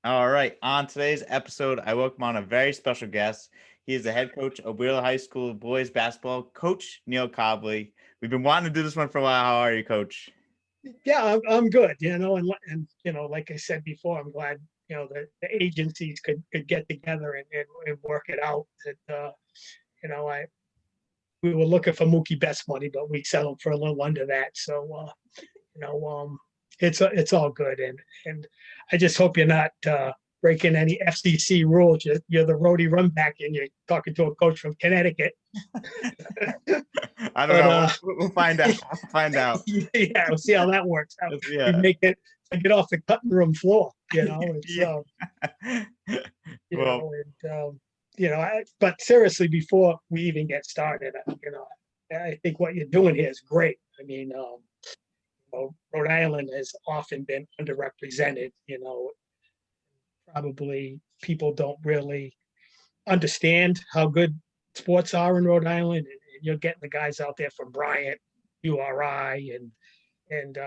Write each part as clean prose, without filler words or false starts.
All right. On today's episode, I welcome on a very special guest. He is the head coach of Wheeler High School boys basketball, Coach Neal Cobleigh. We've been wanting to do this one for a while. How are you, Coach? Yeah, I'm good, and like I said before, I'm glad, the agencies could get together and work it out. That I we were looking for Mookie Betts money, but we settled for a little under that. So you know, it's all good, and I just hope you're not breaking any FCC rules. You're the roadie run back, and you're talking to a coach from Connecticut. I don't But know. We'll find out. We'll find out. yeah, we'll see how that works out. We Yeah. make it get off the cutting room floor. It's Yeah. you Well, know, and but seriously, before we even get started, I think what you're doing here is great. I mean, Rhode Island has often been underrepresented. Probably people don't really understand how good sports are in Rhode Island, and you're getting the guys out there from Bryant, URI, and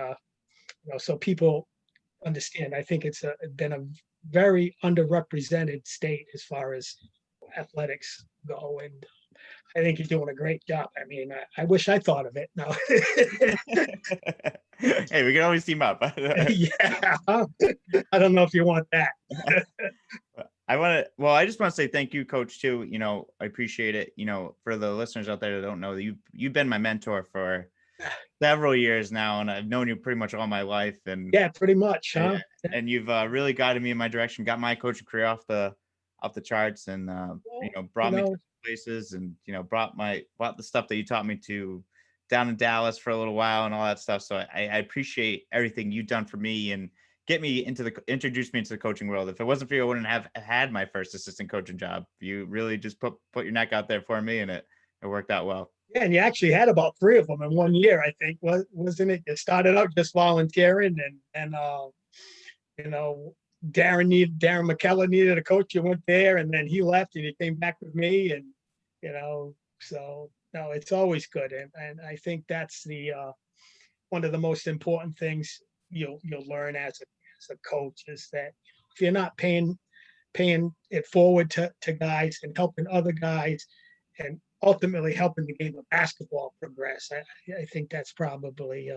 so people understand. I think it's been a very underrepresented state as far as athletics go, and I think you're doing a great job. I mean, I wish I thought of it. No, hey, we can always team up. yeah, I don't know if you want that. I just want to say thank you, Coach, too. I appreciate it. For the listeners out there that don't know, that you've been my mentor for several years now, and I've known you pretty much all my life. And Yeah, pretty much, huh? and you've really guided me in my direction, got my coaching career off the charts, and brought me to places, and brought the stuff that you taught me to down in Dallas for a little while and all that stuff. So I appreciate everything you've done for me and introduced me into the coaching world. If it wasn't for you, I wouldn't have had my first assistant coaching job. You really just put your neck out there for me, and it worked out well. Yeah, and you actually had about 3 of them in 1 year, I think, wasn't it? You started out just volunteering, and Darren McKellar needed a coach. You went there, and then he left, and he came back with me, and so no, it's always good, and I think that's the one of the most important things you'll learn as a coach is that if you're not paying it forward to guys and helping other guys and ultimately helping the game of basketball progress, I think that's probably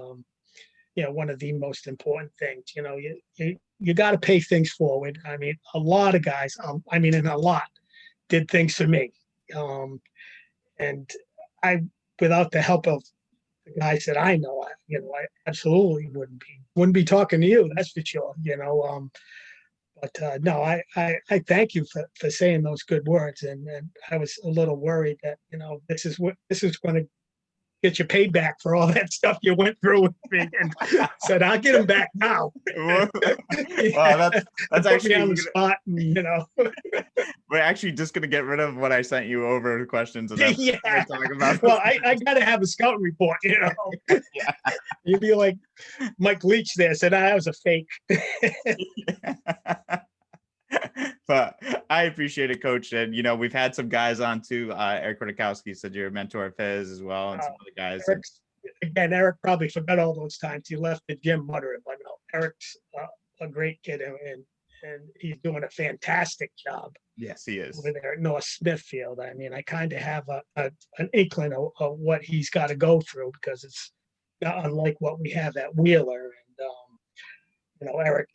one of the most important things. You got to pay things forward. I mean, a lot of guys, and a lot did things for me, and I, without the help of the guys that I know, I absolutely wouldn't be talking to you. That's for sure. But no, I thank you for saying those good words, and I was a little worried that this is going to get your payback for all that stuff you went through with me, and said I'll get him back now. Well, that's actually on the spot, we're actually just gonna get rid of what I sent you over the questions, and that's yeah. what we're talking about. Well, I got to have a scouting report, Yeah. You'd be like Mike Leach there said that was a fake. But I appreciate it, Coach. And we've had some guys on too. Eric Rodakowski said you're a mentor of his as well, and some other guys. Eric probably forgot all those times he left the gym muttering, but no, Eric's a great kid, and he's doing a fantastic job. Yes, he is. Over there at North Smithfield. I mean, I kind of have an inkling of what he's got to go through, because it's not unlike what we have at Wheeler. And Eric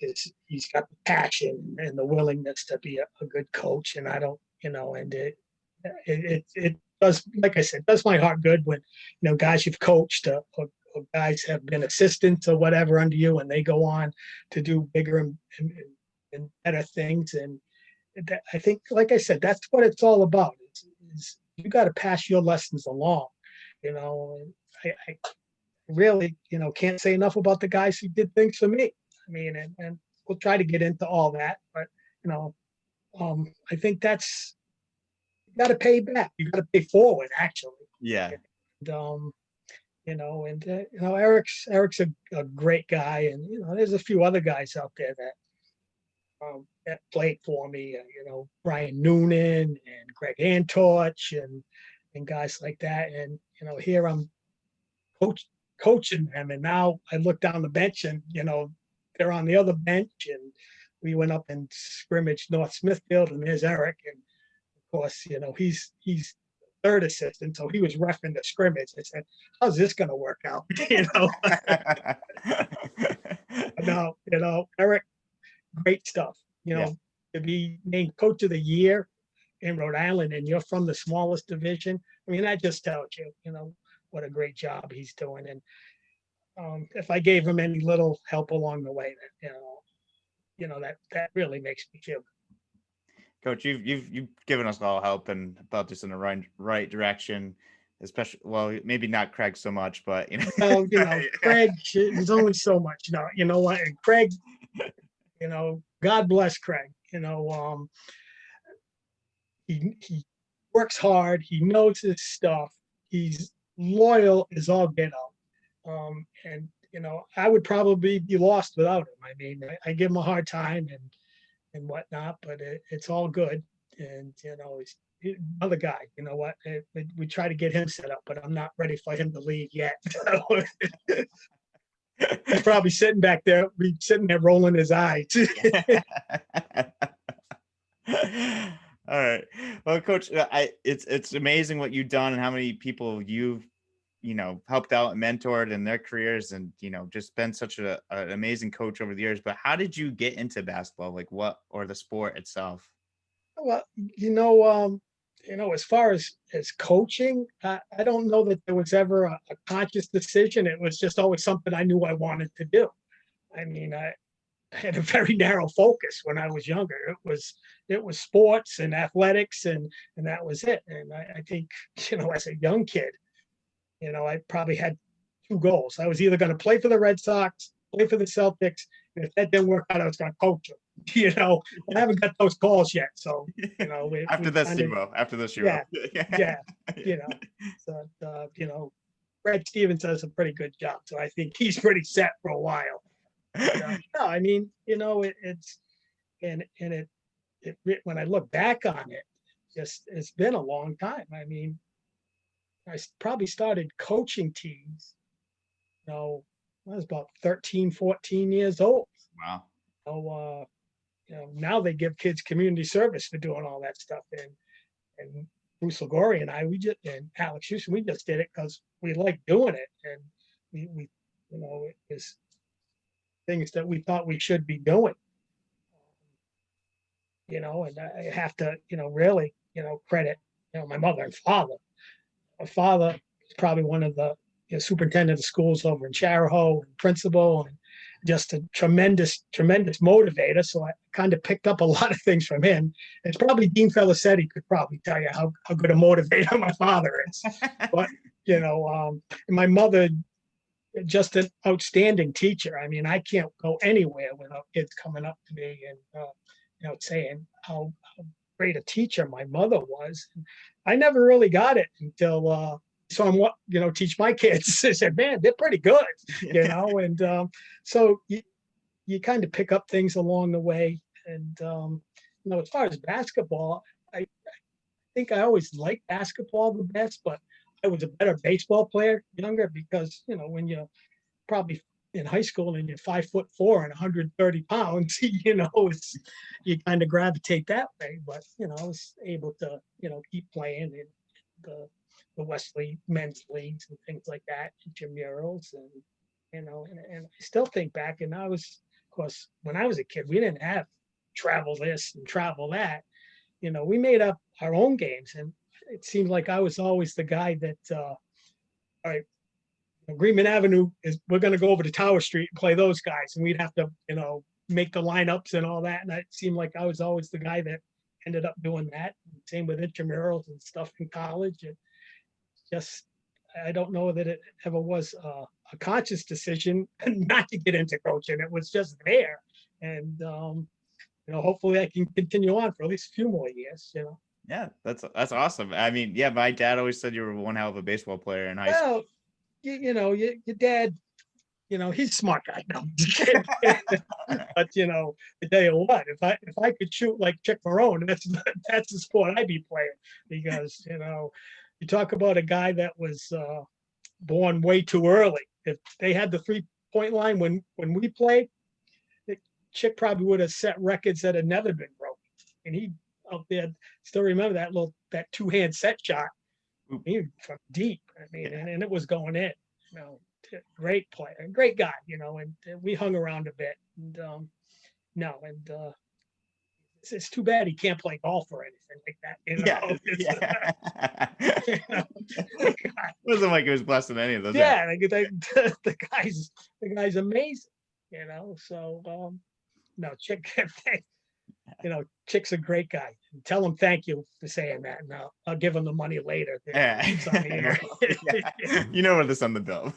he's got the passion and the willingness to be a good coach, and I don't, and it does, like I said, does my heart good when guys you've coached or guys have been assistants or whatever under you, and they go on to do bigger and better things. And I think, like I said, that's what it's all about. Is you got to pass your lessons along. And I really, can't say enough about the guys who did things for me. I mean, and we'll try to get into all that, but I think that's, you got to pay back. You got to pay forward, actually. Yeah. And, Eric's a great guy, and there's a few other guys out there that played for me. Brian Noonan and Greg Antorch and guys like that. And here I'm coaching them, and now I look down the bench, and they're on the other bench, and we went up and scrimmaged North Smithfield, and there's Eric. And of course, he's third assistant, so he was reffing the scrimmage. I said, "How's this going to work out?" No, Eric, great stuff. Yeah. To be named Coach of the Year in Rhode Island, and you're from the smallest division. I mean, that just tells you, what a great job he's doing. And if I gave him any little help along the way, that that really makes me feel good. Coach, you've given us all help and thought us in the right direction, especially, well, maybe not Craig so much, but Well, Craig, there's only so much. You know what? And Craig, God bless Craig. He works hard. He knows his stuff. He's loyal as all get out. And I would probably be lost without him. I mean, I give him a hard time and whatnot, but it's all good. And he's another guy. You know what? We try to get him set up, but I'm not ready for him to leave yet. He's probably sitting back there, rolling his eyes. All right. Well, Coach, it's amazing what you've done and how many people you've helped out and mentored in their careers, and just been such an amazing coach over the years. But how did you get into basketball? Like what, or the sport itself? Well, as far as coaching, I don't know that there was ever a conscious decision. It was just always something I knew I wanted to do. I mean, I had a very narrow focus when I was younger. It was sports and athletics, and that was it. And I think, as a young kid, I probably had two goals. I was either going to play for the Red Sox, play for the Celtics, and if that didn't work out, I was going to coach them. I haven't got those calls yet. So, after this, you will. After this, you will. Yeah. So, Brad Stevens does a pretty good job. So I think he's pretty set for a while. No, I mean, it's when I look back on it, it's been a long time. I mean, I probably started coaching teams, I was about 13, 14 years old. Wow. So, now they give kids community service for doing all that stuff. And Bruce Lagori and and Alex Houston, we just did it because we like doing it. And we it was things that we thought we should be doing. And I have to, really, credit, my mother and father. My father is probably one of the superintendent of schools over in Charahoe, and principal, and just a tremendous motivator. So I kind of picked up a lot of things from him. It's probably Dean Felicetti could probably tell you how good a motivator my father is. But, and my mother, just an outstanding teacher. I mean, I can't go anywhere without kids coming up to me and, saying how great a teacher my mother was. And I never really got it until someone, teach my kids. I said, man, they're pretty good, and so you kind of pick up things along the way. And, as far as basketball, I think I always liked basketball the best, but I was a better baseball player younger because, when you're probably in high school and you're 5'4" and 130 pounds, you kind of gravitate that way. But, I was able to, keep playing in the Wesley men's leagues and things like that, intramurals, and and I still think back. And of course, when I was a kid, we didn't have travel this and travel that. We made up our own games, and it seemed like I was always the guy that, all right, Greenman Avenue we're going to go over to Tower Street and play those guys, and we'd have to, make the lineups and all that. And it seemed like I was always the guy that ended up doing that. Same with intramurals and stuff in college. And just, I don't know that it ever was a conscious decision not to get into coaching. It was just there. And, hopefully I can continue on for at least a few more years, Yeah, that's awesome. I mean, yeah, my dad always said you were one hell of a baseball player in high school. Your dad, he's a smart guy. No. But I tell you what, if I could shoot like Chick Marone, that's the sport I'd be playing. Because you talk about a guy that was born way too early. If they had the 3-point line when we played, Chick probably would have set records that had never been broken. And he out there, still remember that two-hand set shot. He from deep. I mean, and it was going in. You know, great player, great guy. You know, and we hung around a bit. And it's too bad he can't play golf or anything like that. You know, You know? Wasn't like he was blessed in any of those. Yeah, the guy's amazing. You know, so no, Chick, you know, Chick's a great guy. Tell him thank you for saying that. And I'll give him the money later. Yeah. You know what this on the bill.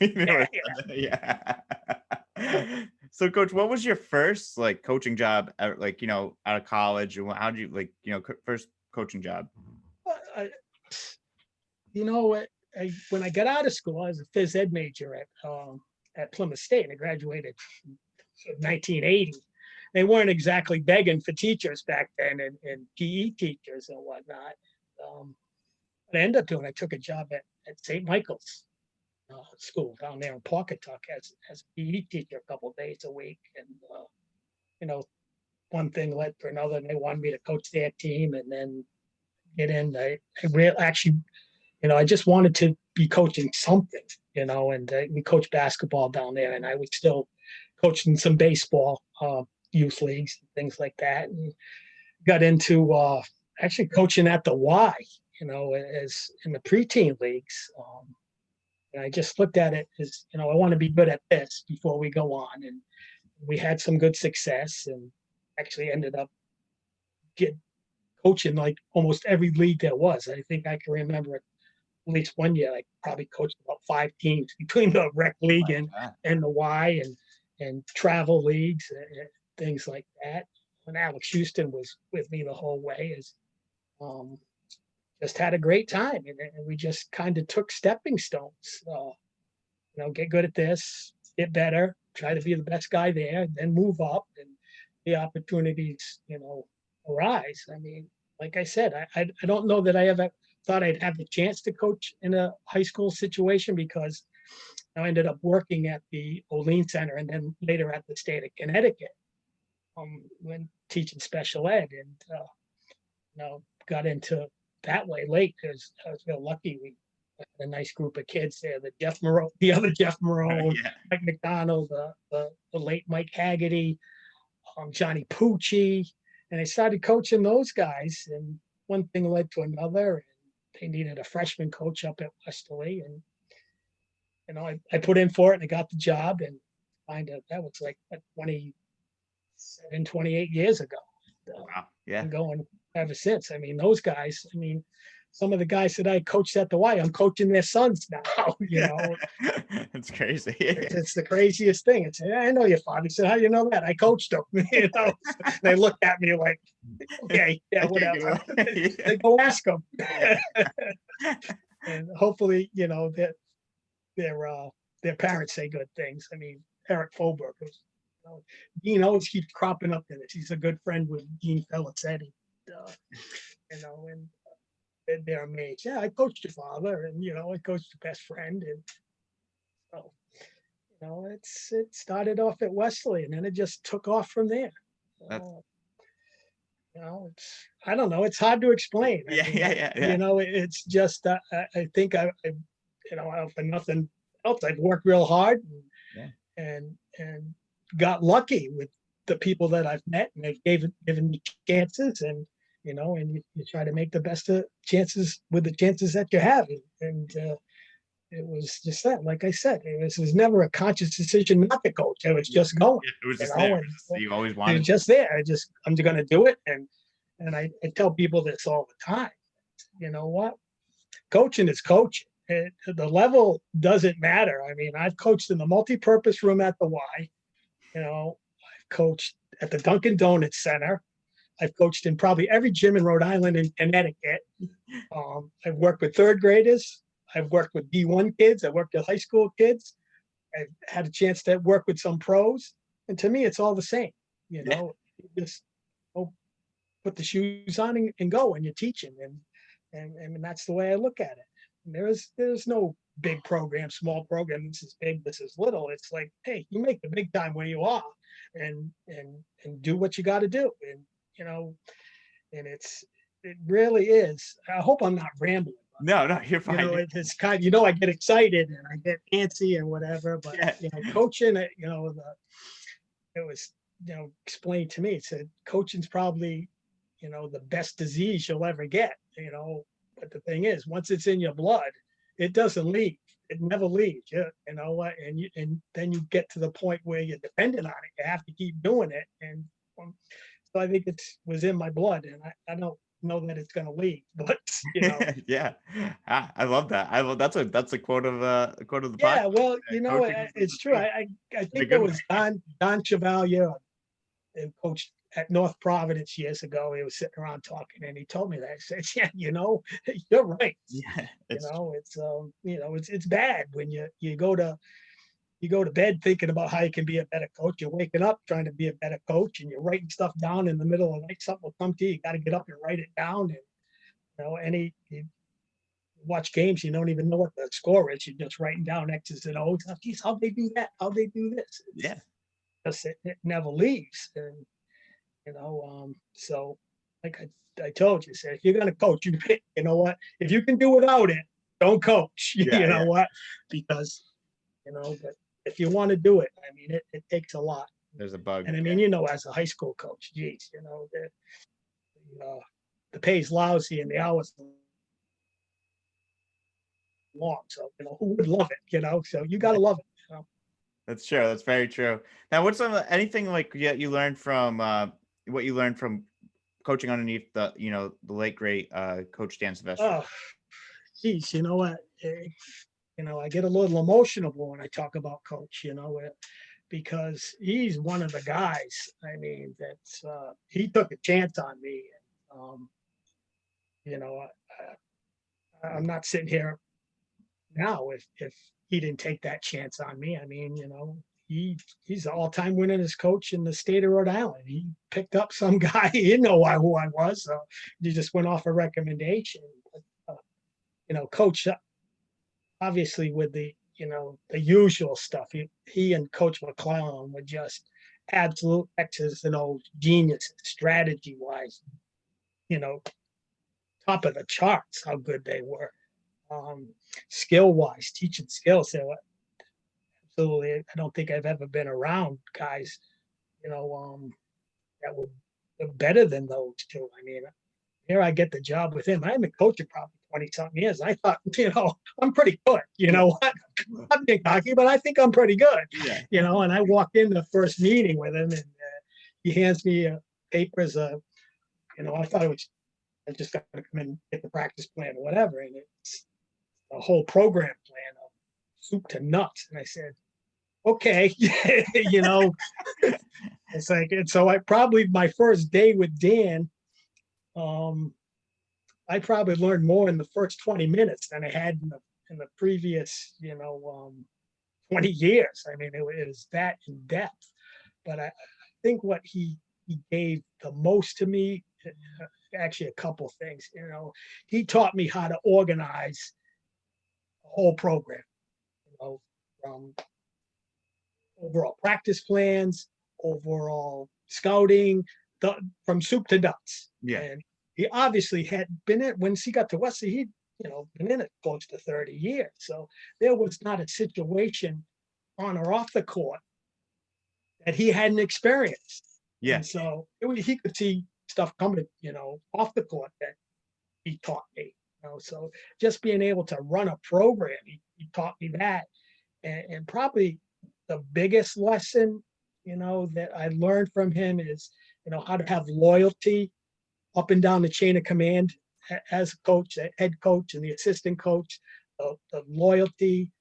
So, Coach, what was your first like coaching job out of college, and how did you first coaching job? You know what? When I got out of school, I was a phys ed major at Plymouth State. I graduated in 1980. They weren't exactly begging for teachers back then, and PE teachers and whatnot. What I ended up doing, I took a job at St. Michael's school down there in Pawcatuck as a PE teacher a couple of days a week. And, you know, one thing led to another, and they wanted me to coach their team and then get in. I just wanted to be coaching something, you know, and we coached basketball down there, and I was still coaching some baseball, youth leagues, and things like that, and got into actually coaching at the Y, you know, as in the preteen leagues. And I just looked at it as, you know, I want to be good at this before we go on. And we had some good success, and actually ended up coaching like almost every league there was. I think I can remember at least one year, I probably coached about 5 teams between the rec league and the Y and travel leagues and things like that. When Alex Houston was with me the whole way, just had a great time, and we just kind of took stepping stones. You know, get good at this, get better, try to be the best guy there, then move up, and the opportunities, you know, arise. I mean, like I said, I don't know that I ever thought I'd have the chance to coach in a high school situation, because I ended up working at the Olean Center and then later at the state of Connecticut when teaching special ed, and you know, got into that way late because I was real lucky. We had a nice group of kids there. The other Jeff Moreau, Mike McDonald, the late Mike Haggerty, Johnny Pucci, and I started coaching those guys. And one thing led to another, and they needed a freshman coach up at Westerly, and you know, I put in for it and I got the job, and that was like 28 years ago. Wow. Yeah. And going ever since. I mean, those guys, some of the guys that I coached at the Y, I'm coaching their sons now, you know. It's crazy. It's the craziest thing. It's, I know your father. He said, how do you know that? I coached them. You know, they looked at me like, okay, yeah, whatever. They go ask them. And hopefully, you know, that their parents say good things. I mean, Eric Folberg, Dean always keeps cropping up in it. He's a good friend with Dean Felicetti, you know, and they're amazed. Yeah, I coached your father, and you know, I coached your best friend, and so you know, it started off at Wesley, and then it just took off from there. So, you know, I don't know. It's hard to explain. Yeah. You know, it's just I think I you know, for nothing else, I've worked real hard, and got lucky with the people that I've met, and they've given me chances, and you know, and you try to make the best of chances with the chances that you have, and it was just that. Like I said, it was never a conscious decision not to coach. It was just going. It was just there. You always wanted. It was just there. I'm going to do it, and I tell people this all the time. You know what? Coaching is coaching. The level doesn't matter. I mean, I've coached in the multi-purpose room at the Y. You know, I've coached at the Dunkin' Donuts Center. I've coached in probably every gym in Rhode Island and Connecticut. I've worked with third graders. I've worked with D1 kids. I've worked with high school kids. I've had a chance to work with some pros. And to me, it's all the same. You know, just put the shoes on and go when you're teaching. And that's the way I look at it. And there's no big program, small program, this is big, this is little. It's like, hey, you make the big time where you are, and do what you got to do. And you know, and it really is. I hope I'm not rambling. No, no, you're You know, fine. it's kind of, you know, I get excited and I get antsy and whatever, but Yeah. you know, coaching, you know, it was, you know, explained to me. It said coaching's probably, you know, the best disease you'll ever get, you know. But the thing is, once it's in your blood, it doesn't leave. It never leaves. You know what? And then you get to the point where you're dependent on it. You have to keep doing it. And so I think it was in my blood, and I don't know that it's going to leave, but you know. Yeah. I love that. I love that's a quote of the podcast. Yeah, well, you know, Coaching is it's the true. thing. I In a think it good way. was Don Chevalier, and coached at North Providence years ago. He was sitting around talking, and he told me that. I said, "Yeah, you know, you're right. Yeah, You it's know, you know, it's bad when you go to bed thinking about how you can be a better coach. You're waking up trying to be a better coach, and you're writing stuff down in the middle of the night. Something will come to you. You got to get up and write it down. And you know, you watch games, you don't even know what the score is. You're just writing down X's and O's. Oh, geez, how'd they do that? How'd they do this? yeah. Just it never leaves. And you know, so like I told you, said if you're gonna coach, you know what? If you can do without it, don't coach. Yeah, You know yeah. what? Because you know, but if you want to do it, I mean, it takes a lot. There's a bug. And I mean, you know, as a high school coach, geez, you know, the pay's lousy and the hours long. So, you know, who would love it, you know? So you got to love it. You know? That's true. That's very true. Now, what's anything like you learned from what you learned from coaching underneath the late great Coach Dan Sylvester? Oh, geez, you know what? You know, I get a little emotional when I talk about Coach, you know, because he's one of the guys. I mean, that's he took a chance on me. And, you know, I'm not sitting here now if he didn't take that chance on me. I mean, you know, he's an all-time winningest coach in the state of Rhode Island. He picked up some guy, he didn't know who I was, so he just went off a recommendation. But, you know, Coach, obviously with the the usual stuff, he and Coach McClellan were just absolute X's and O's geniuses, strategy wise. You know, top of the charts how good they were. Um, skill wise, teaching skills. They were absolutely. I don't think I've ever been around guys, you know, that were better than those two. I mean, here I get the job with him. I've been coaching probably 20 something years. I thought, you know, I'm pretty good. You know what? I'm being cocky, but I think I'm pretty good. Yeah. You know, and I walked in the first meeting with him, and he hands me papers. You know, I thought I just got to come in and get the practice plan or whatever. And it's a whole program plan of soup to nuts. And I said, okay, you know, it's like, and so I probably my first day with Dan, I probably learned more in the first 20 minutes than I had in the previous, 20 years. I mean, it was that in depth. But I think what he gave the most to me, actually a couple things. You know, he taught me how to organize a whole program. You know, from overall practice plans, overall scouting, from soup to nuts. Yeah. And he obviously had been in once he got to Wesley, he'd been in it close to 30 years. So there was not a situation on or off the court that he hadn't experienced. Yeah. And so he could see stuff coming, off the court that he taught me. So just being able to run a program, he taught me that. And probably the biggest lesson, that I learned from him is, how to have loyalty up and down the chain of command as a coach, the head coach and the assistant coach. The loyalty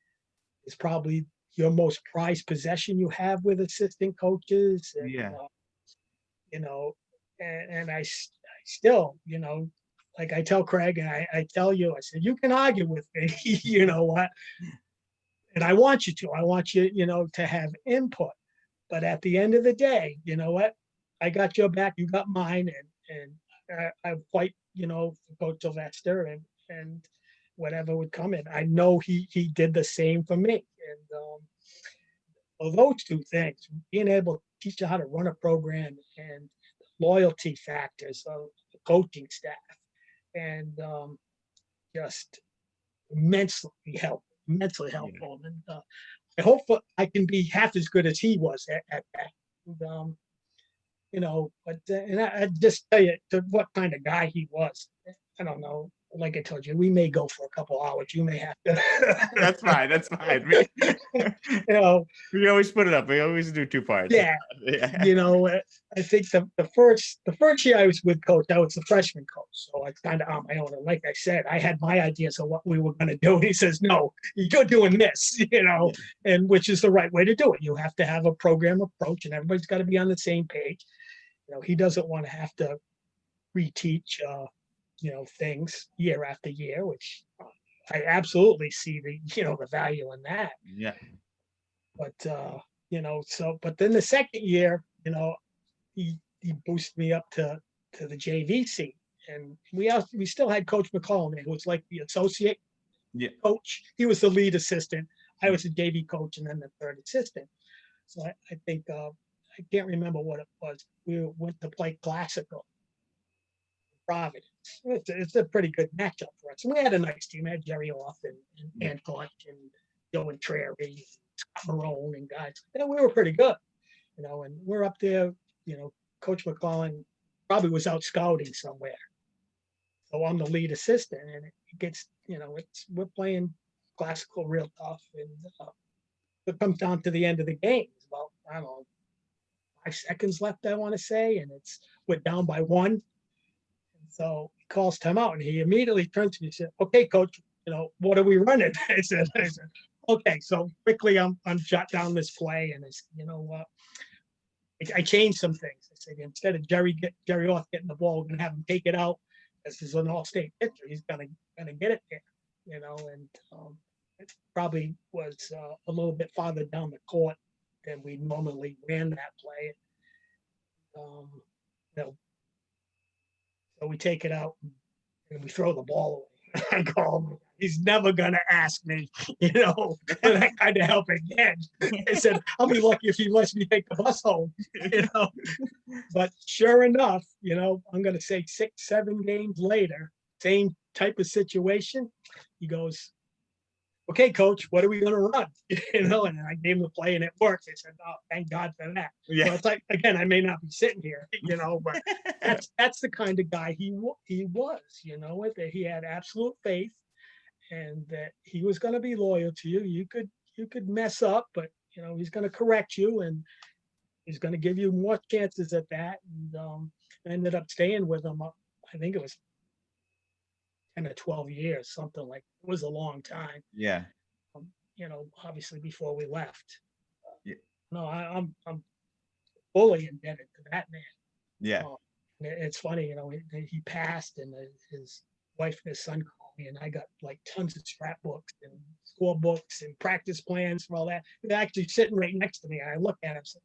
is probably your most prized possession you have with assistant coaches. And, Yeah. And I still, like I tell Craig and I tell you, I said, you can argue with me, you know what? And I want you to. I want you, to have input. But at the end of the day, you know what? I got your back, you got mine, and I fight, for Coach Sylvester, and whatever would come in. I know he did the same for me. And well, those two things, being able to teach you how to run a program and loyalty factors of the coaching staff, and just immensely Yeah. helpful. And I hope I can be half as good as he was at that. And, but and I just tell you what kind of guy he was. I don't know. Like I told you, we may go for a couple hours. You may have to. That's fine. That's fine. you know, We always split it up. We always do 2 parts. yeah. Yeah. I think the first year I was with Coach, I was the freshman coach, so I kind of on my own. And like I said, I had my ideas of what we were going to do. He says, "No, you're doing this," Yeah. and which is the right way to do it. You have to have a program approach, and everybody's got to be on the same page. He doesn't want to have to reteach, things year after year, which I absolutely see the value in that. Yeah. But but then the second year, he boosted me up to the JVC, and we still had Coach McCollum, who was like the associate coach. He was the lead assistant. I was the JV coach, and then the third assistant. So I think I can't remember what it was. We went to play Classical, Providence. It's a pretty good matchup for us. And we had a nice team. We had Jerry Off and Clutch and Joe and Trary, Marone and guys. And we were pretty good, and we're up there, Coach McCollum probably was out scouting somewhere. So I'm the lead assistant, and it gets, we're playing Classical real tough. And it comes down to the end of the game. It's about, I don't know, 5 seconds left, I want to say, and we're down by 1. And so he calls timeout, and he immediately turns to me and said, "Okay, coach, what are we running?" I said, "Okay." So quickly, I'm jot down this play, and it's, I changed some things. I said, instead of Jerry Off getting the ball, we're gonna have him take it out. This is an all-state pitcher. He's gonna get it there, and it probably was a little bit farther down the court than we normally ran that play. So we take it out and we throw the ball away. I go, "He's never gonna ask me, that kind of help again." I said, "I'll be lucky if he lets me take the bus home." But sure enough, I'm gonna say 6, 7 games later, same type of situation. He goes, "Okay, coach, what are we going to run?" And I gave him the play, and it worked. I said, "Oh, thank God for that." Yeah. So it's like, again, I may not be sitting here, but that's the kind of guy he was, that he had absolute faith, and that he was going to be loyal to you. You could mess up, but he's going to correct you, and he's going to give you more chances at that. And I ended up staying with him. I think it was 10 or 12 years, something like it was a long time. Yeah. Obviously before we left. Yeah. No, I'm fully indebted to that man. Yeah. It's funny, he passed, and his wife and his son called me, and I got like tons of scrapbooks and scorebooks and practice plans for all that. They're actually sitting right next to me. I look at him, so,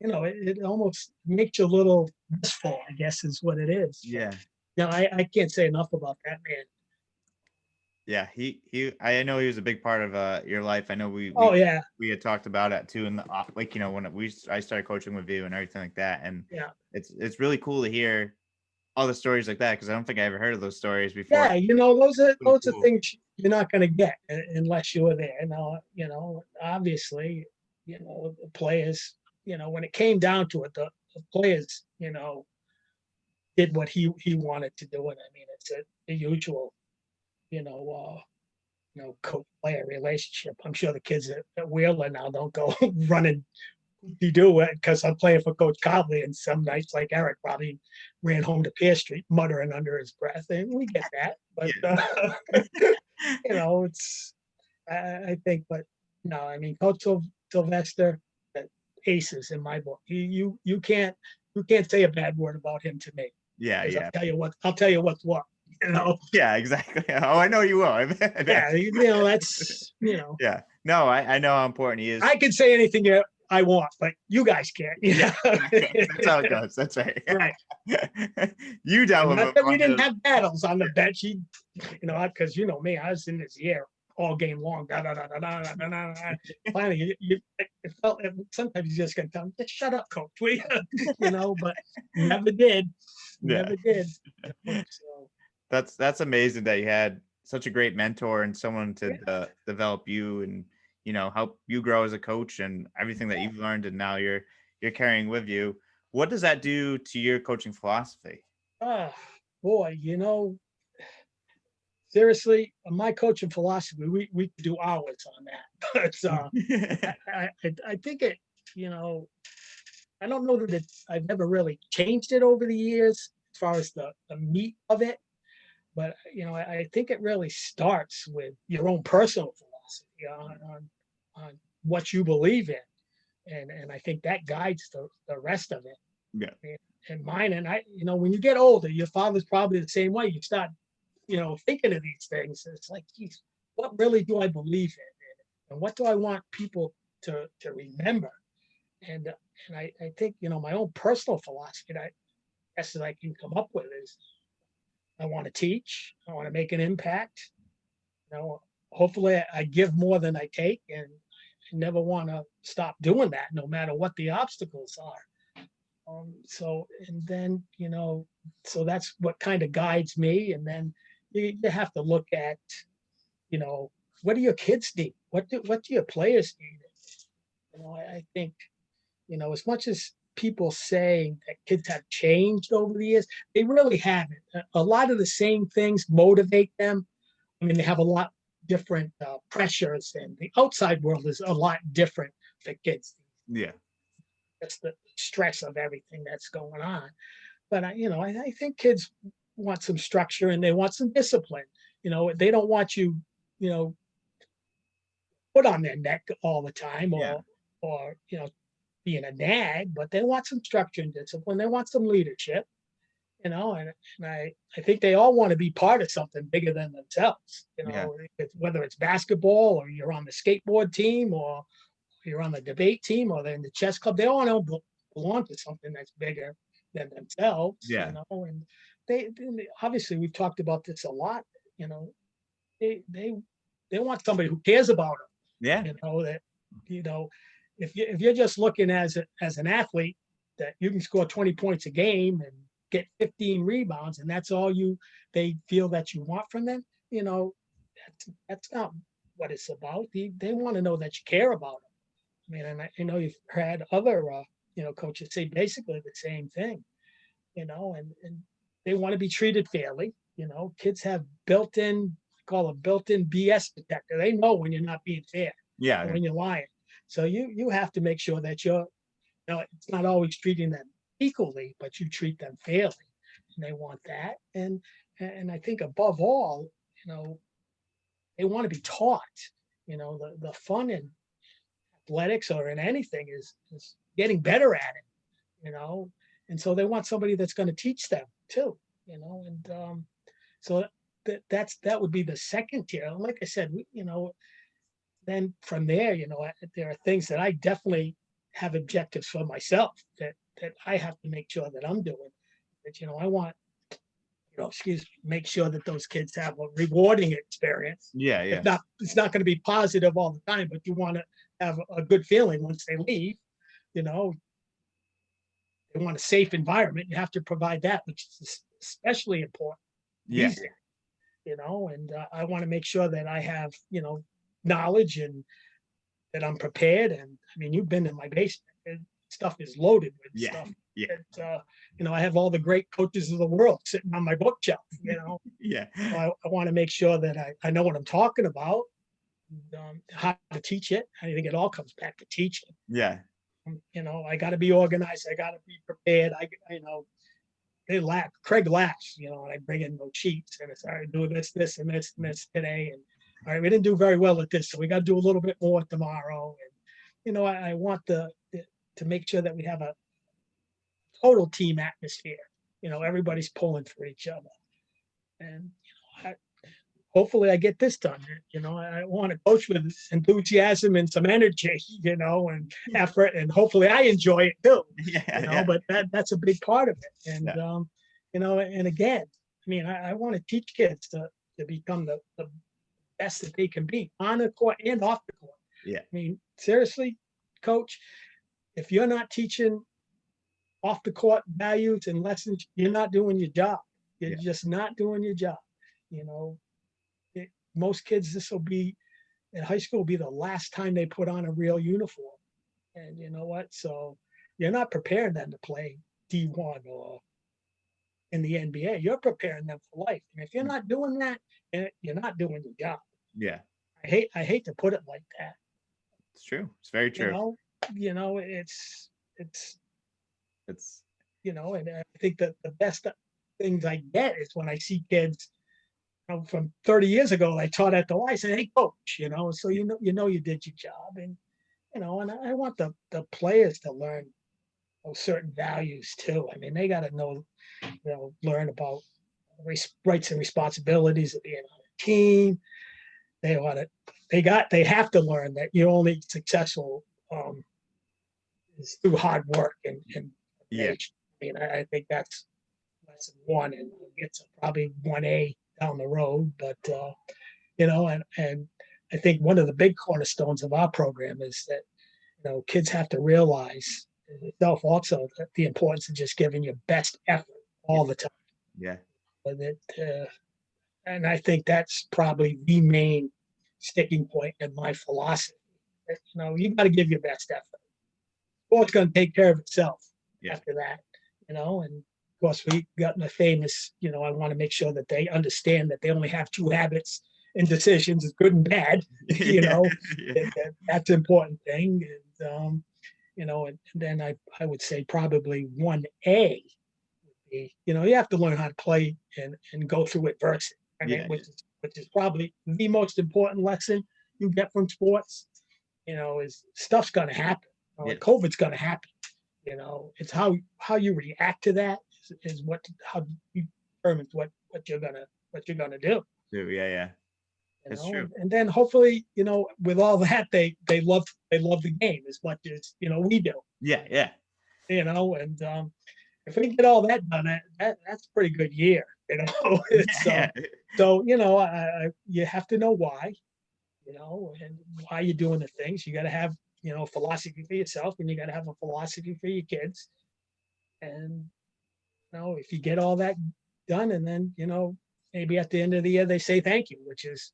it almost makes you a little wistful, I guess is what it is. Yeah. I can't say enough about that man. Yeah, I know he was a big part of your life. I know we had talked about it too, in the when I started coaching with you and everything like that. And it's really cool to hear all the stories like that, because I don't think I ever heard of those stories before. Yeah, those are things you're not going to get unless you were there. Obviously, the players, when it came down to it, the players, did what he wanted to do. And I mean, it's the usual, coach player relationship. I'm sure the kids at Wheeler now don't go running do it because I'm playing for Coach Cobleigh, and some nights, like Eric probably ran home to Pear Street muttering under his breath, and we get that. But it's I think, but no, I mean, Coach Sylvester, aces in my book. You can't say a bad word about him to me. Yeah. I'll tell you what's what. Yeah, exactly. Oh, I know you will. Yeah, that's Yeah. No, I know how important he is. I can say anything I want, but you guys can't. Yeah, exactly. That's how it goes. That's right. Right. You dealt with Not it that we more didn't than have battles on the bench. Because you know me, I was in his ear all game long. Da, da, da, da, da, da, da, da. Finally, it felt sometimes you just got to tell him, just shut up, coach. But never did. yeah. Never did. So, That's amazing that you had such a great mentor and someone yeah, to develop you and help you grow as a coach and everything that you've learned and now you're carrying with you. What does that do to your coaching philosophy? ah, boy, seriously, my coaching philosophy, we could do hours on that. But I think it, you know, I don't know that I've never really changed it over the years as far as the meat of it. But I think it really starts with your own personal philosophy on what you believe in, and I think that guides the rest of it. Yeah. And mine, and when you get older, your father's probably the same way. You start, thinking of these things. It's like, geez, what really do I believe in, and what do I want people to remember? And I think my own personal philosophy that I can come up with is I want to teach. I want to make an impact. Hopefully I give more than I take, and I never want to stop doing that, no matter what the obstacles are. And then, so that's what kind of guides me. And then you have to look at, you know, what do your kids need? What do your players need? I think, as much as people say that kids have changed over the years, they really haven't. A lot of the same things motivate them. I mean, they have a lot different pressures, and the outside world is a lot different for kids. Yeah. That's the stress of everything that's going on. But I think kids want some structure and they want some discipline. They don't want you, you know, put on their neck all the time, Yeah. or being a nag, but they want some structure and discipline. They want some leadership, and I think they all want to be part of something bigger than themselves. Yeah. Whether it's basketball or you're on the skateboard team or you're on the debate team or they're in the chess club, they all know belong to something that's bigger than themselves. Yeah. And they obviously we've talked about this a lot. You know, they they they want somebody who cares about them. Yeah. That you know if you're just looking as an athlete that you can score 20 points a game and get 15 rebounds and that's all they feel that you want from them, that's not what it's about. They want to know that you care about them. I mean, and I know you've had other coaches say basically the same thing, and they want to be treated fairly. Kids have built-in, call a built-in BS detector. They know when you're not being fair, Yeah. when you're lying. So you have to make sure that it's not always treating them equally, but you treat them fairly, and they want that. And I think above all, they want to be taught. The fun in athletics or in anything is getting better at it. And so they want somebody that's going to teach them too. And so that would be the second tier. Like I said, then from there, there are things that I definitely have objectives for myself that I have to make sure that I'm doing. That I want, make sure that those kids have a rewarding experience. Yeah. If Yeah. not, it's not going to be positive all the time, but you want to have a good feeling once they leave. You know, they want a safe environment. You have to provide that, which is especially important Yeah. these days. And I want to make sure that I have, knowledge and that I'm prepared. And I mean, you've been in my basement. And stuff is loaded with Yeah. stuff. Yeah. That, I have all the great coaches of the world sitting on my bookshelf. Yeah. So I want to make sure that I know what I'm talking about, how to teach it. I think it all comes back to teaching. Yeah. I got to be organized. I got to be prepared. Craig laughs, and I bring in no cheats and it's all right, do this, and this today. And all right, we didn't do very well at this, so we got to do a little bit more tomorrow. And I want to make sure that we have a total team atmosphere. Everybody's pulling for each other. And hopefully I get this done. I want to coach with enthusiasm and some energy, and effort, and hopefully I enjoy it too. Yeah, yeah, But that's a big part of it. And yeah, and again, I mean, I want to teach kids to become the best that they can be on the court and off the court. yeah, I mean, seriously, coach, if you're not teaching off the court values and lessons, you're not doing your job. You're yeah, just not doing your job. You know, most kids, this will be in high school, will be the last time they put on a real uniform. And you know what? So you're not preparing them to play D1 or in the NBA. You're preparing them for life. And if you're not doing that, you're not doing your job. yeah. I hate to put it like that. It's true. It's very You true. know, it's It's and I think that the best things I get is when I see kids from 30 years ago, I taught at the Y, I said, hey, coach, so you did your job. And, and I want the players to learn certain values too. I mean, they got to know, learn about rights and responsibilities of being on a team. They have to learn that you're only successful is through hard work and yeah, I mean, I think that's lesson one, and we'll get to probably 1A down the road. But and I think one of the big cornerstones of our program is that kids have to realize itself also that the importance of just giving your best effort all the time. yeah, But and I think that's probably the main sticking point in my philosophy. You got to give your best effort. Sport's going to take care of itself yeah. after that, and of course we got the famous, I want to make sure that they understand that they only have two habits and decisions, is good and bad, Yeah, that's an important thing. And, and then I would say probably 1A would be, you have to learn how to play and go through adversity. I mean, yeah, which is probably the most important lesson you get from sports, is stuff's going to happen. yeah, COVID's going to happen. It's how you react to that is how you determines what you're gonna do. yeah, yeah. It's true. And then hopefully, with all that, they love the game as much as we do. Yeah, yeah, And if we get all that done, that's a pretty good year. yeah, So you have to know why, and why you're doing the things. You got to have philosophy for yourself, and you got to have a philosophy for your kids. And if you get all that done, and then maybe at the end of the year they say thank you, which is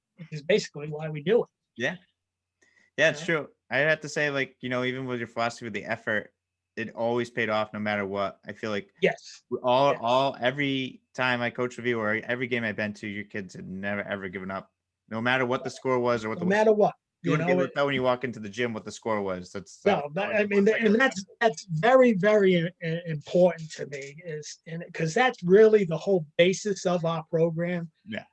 basically why we do it. yeah. Yeah, it's true. I have to say, like, even with your philosophy, with the effort, it always paid off no matter what. I feel like Yes. every time I coached with you or every game I've been to, your kids had never ever given up, no matter what the score was or what No the matter what. you wouldn't be able to tell when you walk into the gym what the score was. No, I mean, and that's very, very important to me, because that's really the whole basis of our program. Yeah.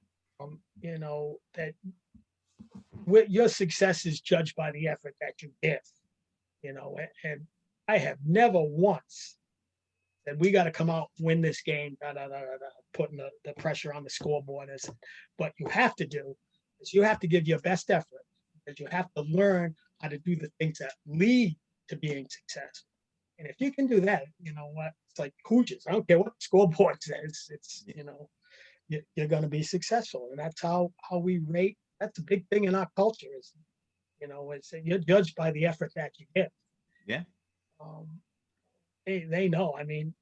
That your success is judged by the effort that you give. And I have never once said we got to come out and win this game, putting the pressure on the scoreboard. But you have to do is you have to give your best effort, because you have to learn how to do the things that lead to being successful. And if you can do that, it's like Cooches. I don't care what the scoreboard says. It's you're going to be successful, and that's how we rate. That's a big thing in our culture. Is it's you're judged by the effort that you give. Yeah. They know. I mean,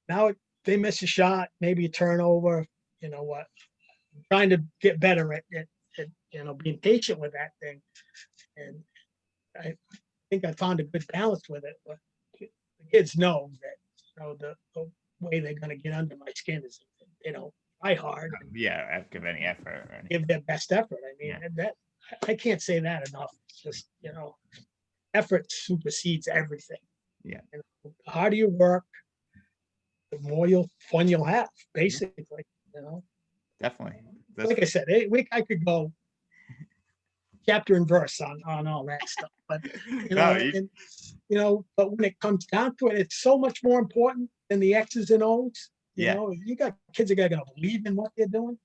now they miss a shot, maybe a turnover. You know what? I'm trying to get better at being patient with that thing, and I think I found a good balance with it. But the kids know that the way they're going to get under my skin is try hard. Yeah, give any effort. Give their best effort. I mean, that I can't say that enough. It's just effort supersedes everything. Yeah. The harder you work, the more fun you'll have. Basically, Definitely. Like I said, I could go chapter and verse on all that stuff, but but when it comes down to it, it's so much more important than the X's and O's. You got kids that are going to believe in what they're doing.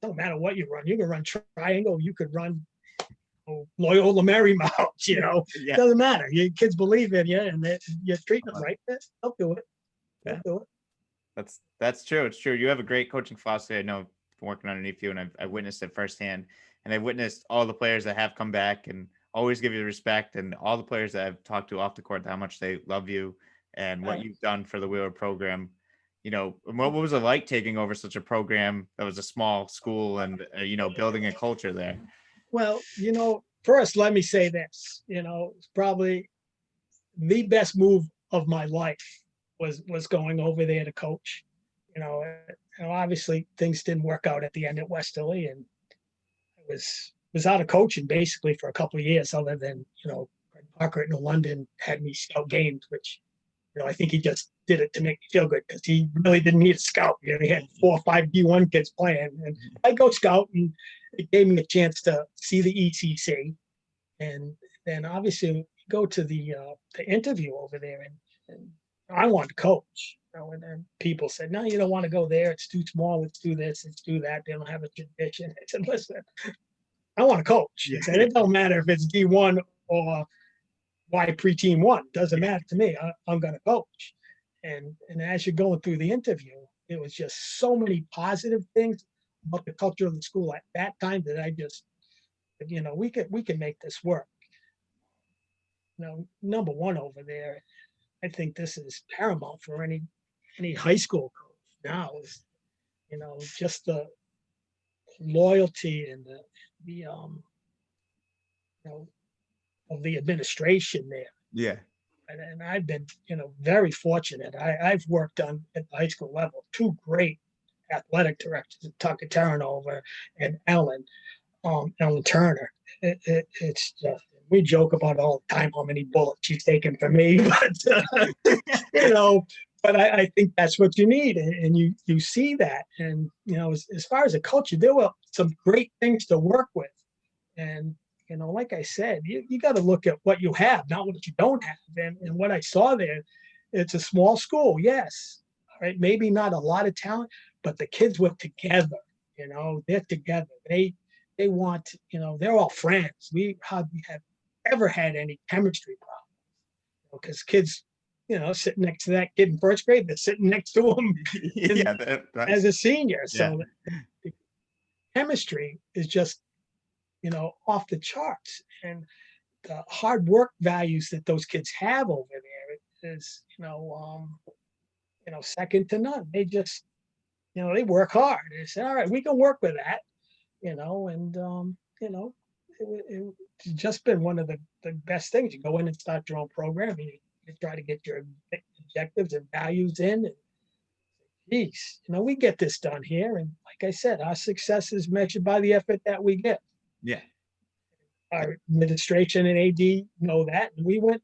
doesn't matter what you run. You can run triangle. You could run Loyola Marymount. Yeah. Doesn't matter. Your kids believe in you, and you're treating them right. They'll do it. They'll do it. That's true. It's true. You have a great coaching philosophy. I know from working underneath you, and I've witnessed it firsthand. And I've witnessed all the players that have come back and always give you the respect, and all the players that I've talked to off the court, how much they love you and what you've done for the Wheeler program. What was it like taking over such a program that was a small school and building a culture there? Well, first let me say this. It's probably the best move of my life was going over there to coach. Obviously things didn't work out at the end at Westerly, and I was out of coaching basically for a couple of years, other than Greg Parker in London had me scout games, which I think he just did it to make me feel good, because he really didn't need a scout. He had 4 or 5 D1 kids playing, and I go scout, and it gave me a chance to see the ECC, and then obviously go to the interview over there, and I want to coach. And then people said, "No, you don't want to go there. It's too small. Let's do this. Let's do that. They don't have a tradition." I said, "Listen, I want to coach." I said, "It don't matter if it's D1 or why pre-team 1. Doesn't matter to me. I'm going to coach." And as you're going through the interview, it was just so many positive things about the culture of the school at that time that I just, we can make this work. Number one over there, I think this is paramount for any high school coach now, is just the loyalty and the of the administration there. Yeah. And I've been very fortunate. I've worked at the high school level 2 great athletic directors, Tucker Terranova and Ellen Turner. It's just, we joke about all the time how many bullets she's taken for me, but but I think that's what you need, and you see that. And as far as a culture, there were some great things to work with, and like I said, you got to look at what you have, not what you don't have. And what I saw there, it's a small school, yes, all right, maybe not a lot of talent, but the kids were together. They're together. They want, they're all friends. We hardly have ever had any chemistry problems, because kids, sitting next to that kid in first grade, they're sitting next to him as a senior. So the chemistry is just, off the charts. And the hard work values that those kids have over there is, second to none. They just, they work hard. They say, all right, we can work with that, it's just been one of the best things. You go in and start your own program, and you try to get your objectives and values in. And geez, we get this done here. And like I said, our success is measured by the effort that we get. Yeah. Our administration and AD know that. And we went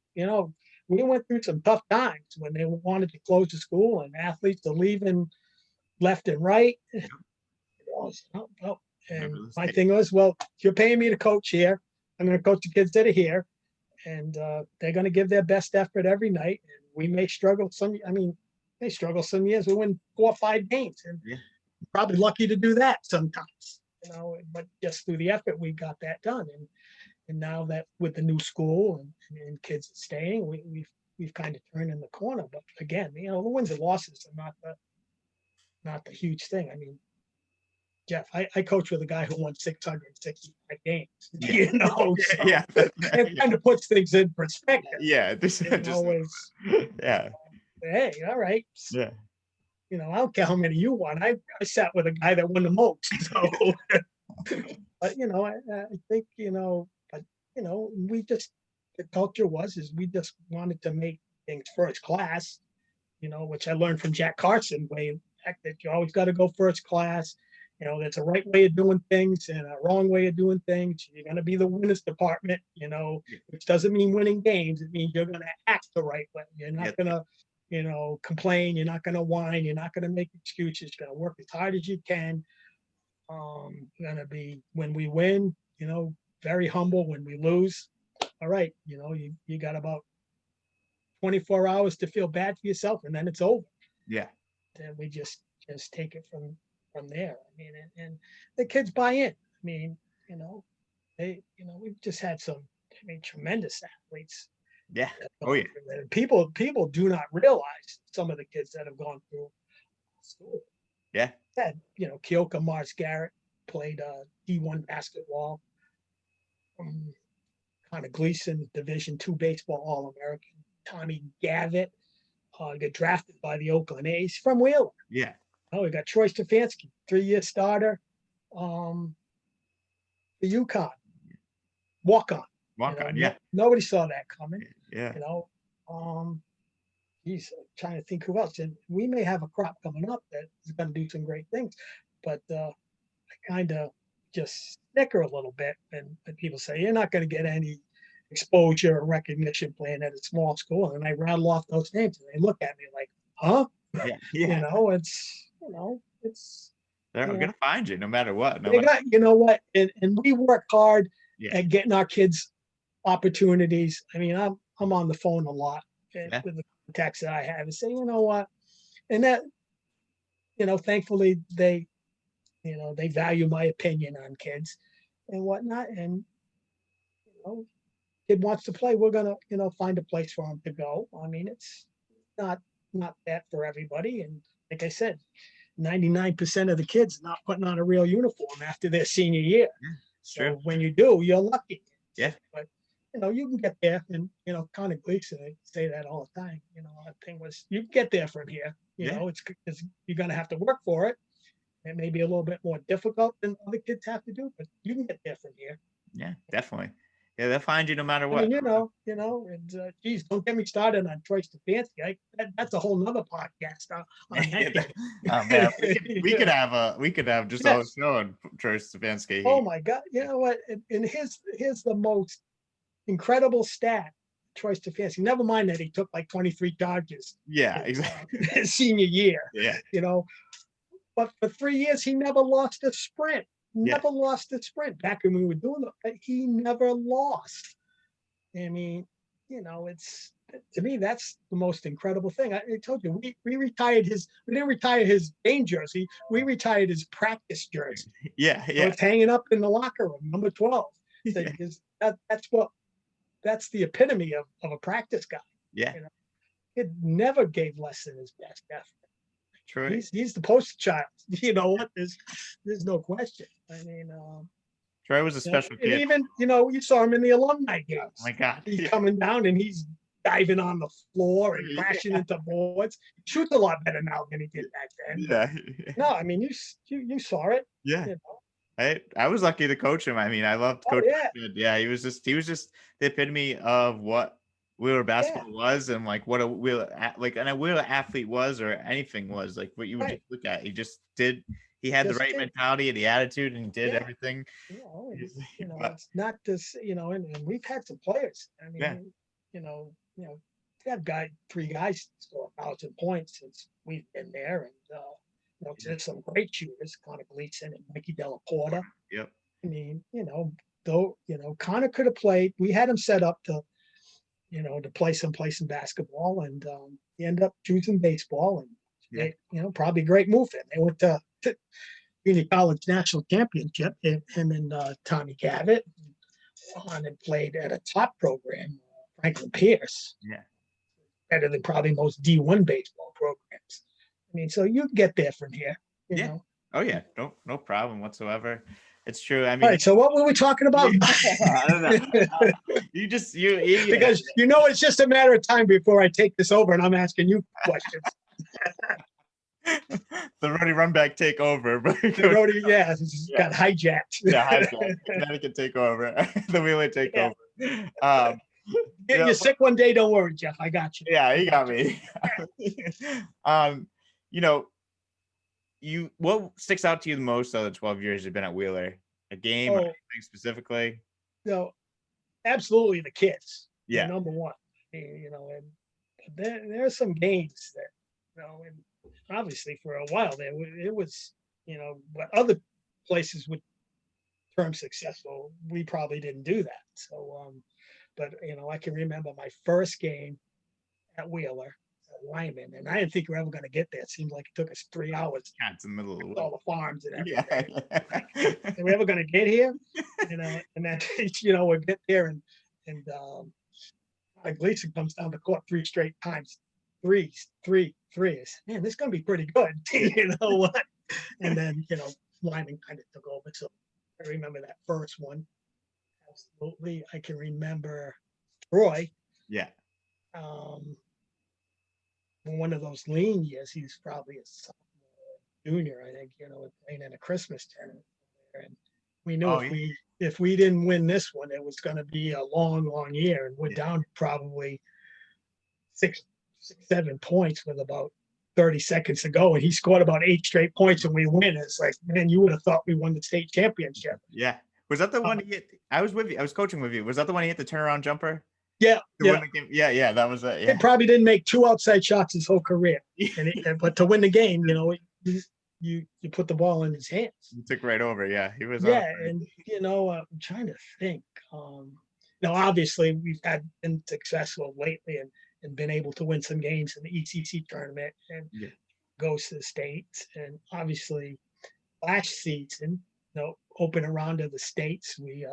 through some tough times when they wanted to close the school and athletes are leaving left and right. And my thing was, well, if you're paying me to coach here, I'm going to coach the kids that are here, and they're going to give their best effort every night. And we may struggle they struggle some years. We win 4 or 5 games, and probably lucky to do that sometimes, but just through the effort, we got that done. And now that with the new school and kids staying, we've kind of turned in the corner. But again, the wins and losses are not the huge thing. I mean, Jeff, I coach with a guy who won 665 games. It kind of puts things in perspective. Yeah. Hey, all right. Yeah. I don't care how many you won. I sat with a guy that won the most. So, but I think we just, the culture is we just wanted to make things first class. Which I learned from Jack Carson way back, that you always got to go first class. There's a right way of doing things and a wrong way of doing things. You're going to be the winners department, which doesn't mean winning games. It means you're going to act the right way. You're not going to, complain. You're not going to whine. You're not going to make excuses. You're going to work as hard as you can. You're going to be, when we win, very humble. When we lose, all right, you got about 24 hours to feel bad for yourself, and then it's over. Yeah. And we just take it from from there. I mean, and the kids buy in. I mean, we've just had some, I mean, tremendous athletes. Yeah. Oh yeah. People do not realize some of the kids that have gone through school. Yeah. Had, Keoka Mars Garrett played D1 basketball. Connor Gleason, Division II baseball All-American. Tommy Gavitt got drafted by the Oakland A's from Wheeler. Yeah. Oh, we got Troy Stefanski, 3-year starter. The UConn walk-on. Yeah. Nobody saw that coming. Yeah. He's trying to think who else. And we may have a crop coming up that is going to do some great things. But I kind of just snicker a little bit when people say, you're not going to get any exposure or recognition playing at a small school. And I rattle off those names and they look at me like, huh? Yeah. It's they're going to find you no matter what. And we work hard Yeah. at getting our kids opportunities. I mean, I'm on the phone a lot with the contacts that I have and say, you know what? And that, thankfully they value my opinion on kids and whatnot. And, kid wants to play, we're going to, find a place for him to go. I mean, it's not that for everybody. And like I said, 99% of the kids not putting on a real uniform after their senior year. So True. When you do, you're lucky. Yeah. But, you can get there. And, Connor Gleason, I say that all the time. The thing was, you can get there from here. It's you're going to have to work for it. It may be a little bit more difficult than other kids have to do, but you can get there from here. Yeah, definitely. Yeah, they'll find you no matter what. I mean, and geez, don't get me started on Troy Stefanski. That's a whole nother podcast. Oh man, we could have just a whole show on Troy Stefanski. Oh my God, you know what? And here's the most incredible stat. Troy Stefanski. Never mind that he took like 23 charges. Yeah, exactly. His senior year. Yeah. But for 3 years he never lost a sprint. Never lost a sprint. Back when we were doing it, he never lost. I mean, it's, to me, that's the most incredible thing. I told you, we didn't retire his game jersey. We retired his practice jersey. Yeah. So it's hanging up in the locker room, number 12. That's the epitome of a practice guy. Yeah. It never gave less than his best effort. True. He's the poster child. You know what? There's no question. I mean, Troy was a special kid. And even, you saw him in the alumni games. Oh my God. He's coming down and he's diving on the floor and crashing into boards. He shoots a lot better now than he did back then. Yeah. No, I mean, you saw it. Yeah. I was lucky to coach him. I mean, I loved coaching. Yeah, he was just the epitome of what Wheeler basketball was, and like what a Wheeler athlete was, or anything was, like what you would just look at. He had the right mentality and the attitude, and he did everything. It's not just, and we've had some players. I mean, we have 3 guys score 1,000 points since we've been there, and there's some great shooters, Connor Gleason and Mickey Della Porta. Yep. I mean, Connor could have played. We had him set up to play someplace in basketball, and he ended up choosing baseball, and probably a great move for him. They went to Community College National Championship, him and Tommy Gavitt, and played at a top program, Franklin Pierce. Yeah. Better than probably most D1 baseball programs. I mean, so you can get there from here. You know? Oh yeah, no problem whatsoever. It's true. I mean, all right. So what were we talking about? I don't know. Because it's just a matter of time before I take this over and I'm asking you questions. The Rhodey run back take over. Got hijacked. Yeah, hijacked. Connecticut take over. The Wheeler take over. Get you sick one day, don't worry, Jeff. I got you. Yeah, he got me. What sticks out to you the most out of the 12 years you've been at Wheeler? A game or anything specifically? Absolutely the kids. Yeah. Number one. And there are some games that, and obviously for a while there, it was, what other places would term successful, we probably didn't do that. So, but I can remember my first game at Wheeler. Lyman, and I didn't think we were ever going to get there. It seemed like it took us 3 hours. Yeah, it's in the middle of the All the farms and yeah. everything. Are we ever going to get here? And then we get there and Gleason comes down the court 3 straight times, threes. Man, this is going to be pretty good. You know what? And then Lyman kind of took over. So I remember that first one. Absolutely, I can remember Troy. Yeah. One of those lean years, he was probably a sophomore, junior, I think, playing in a Christmas tournament. And we knew if we didn't win this one, it was going to be a long, long year. And we're down probably 7 points with about 30 seconds to go. And he scored about 8 straight points and we win. It's like, man, you would have thought we won the state championship. Yeah. Was that the one he hit? I was with you. I was coaching with you. Was that the one he hit the turnaround jumper? Yeah. Yeah, that was it. Yeah. He probably didn't make 2 outside shots his whole career. But to win the game, you put the ball in his hands. He took right over. Yeah. He was. Yeah. And, I'm trying to think. Now, obviously, we've been successful lately and been able to win some games in the ECC tournament and goes to the States. And obviously, last season, open around to the States, we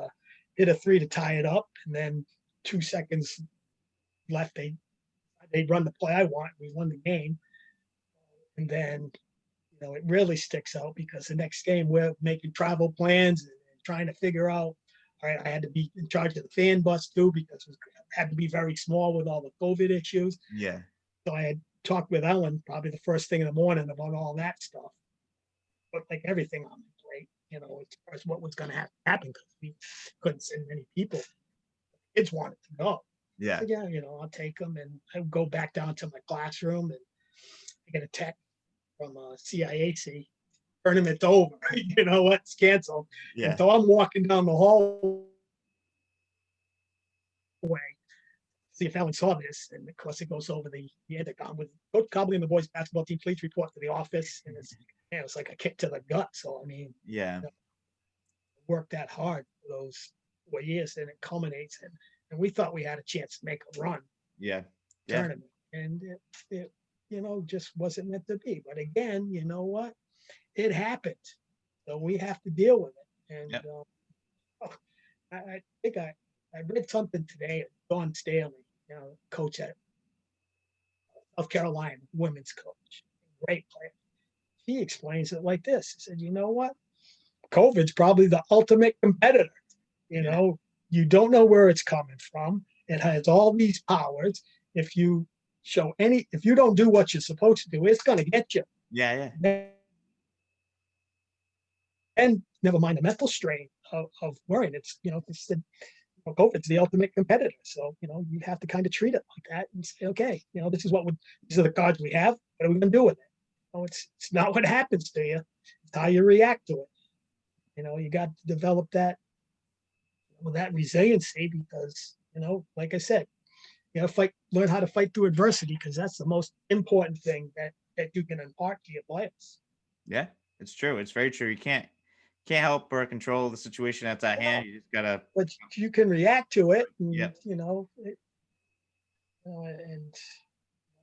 hit a 3 to tie it up. And then 2 seconds left, they run the play I want. We won the game. And then, it really sticks out because the next game we're making travel plans and trying to figure out, all right, I had to be in charge of the fan bus too because it had to be very small with all the COVID issues. Yeah. So I had talked with Ellen probably the first thing in the morning about all that stuff. But like everything on the plate, as far as what was going to happen because we couldn't send many people. Kids wanted to go. Yeah. So, yeah, I'll take them and I go back down to my classroom and I get a text from CIAC. Tournament's over. It's canceled. Yeah. And so I'm walking down the hallway, see if Ellen saw this, and of course it goes over the intercom with Coach Cobleigh and the boys basketball team. Please report to the office. And it's like a kick to the gut. So I mean, worked that hard for those 4 years, and it culminates and we thought we had a chance to make a run. Tournament, and it just wasn't meant to be. But again, you know what? It happened, so we have to deal with it. And I think I read something today. Dawn Staley, coach at South Carolina, women's coach, great player. He explains it like this. He said, "You know what? COVID's probably the ultimate competitor. You don't know where it's coming from. It has all these powers. If you don't do what you're supposed to do, it's going to get you." Yeah. And never mind the mental strain of worrying. It's COVID's the ultimate competitor. So, you have to kind of treat it like that and say, okay, these are the cards we have. What are we going to do with it? It's not what happens to you. It's how you react to it. You got to develop that resiliency because, like I said, learn how to fight through adversity because that's the most important thing that you can impart to your players. Yeah, it's true. It's very true. You can't help or control the situation that's at hand. You just gotta. But you can react to it. And,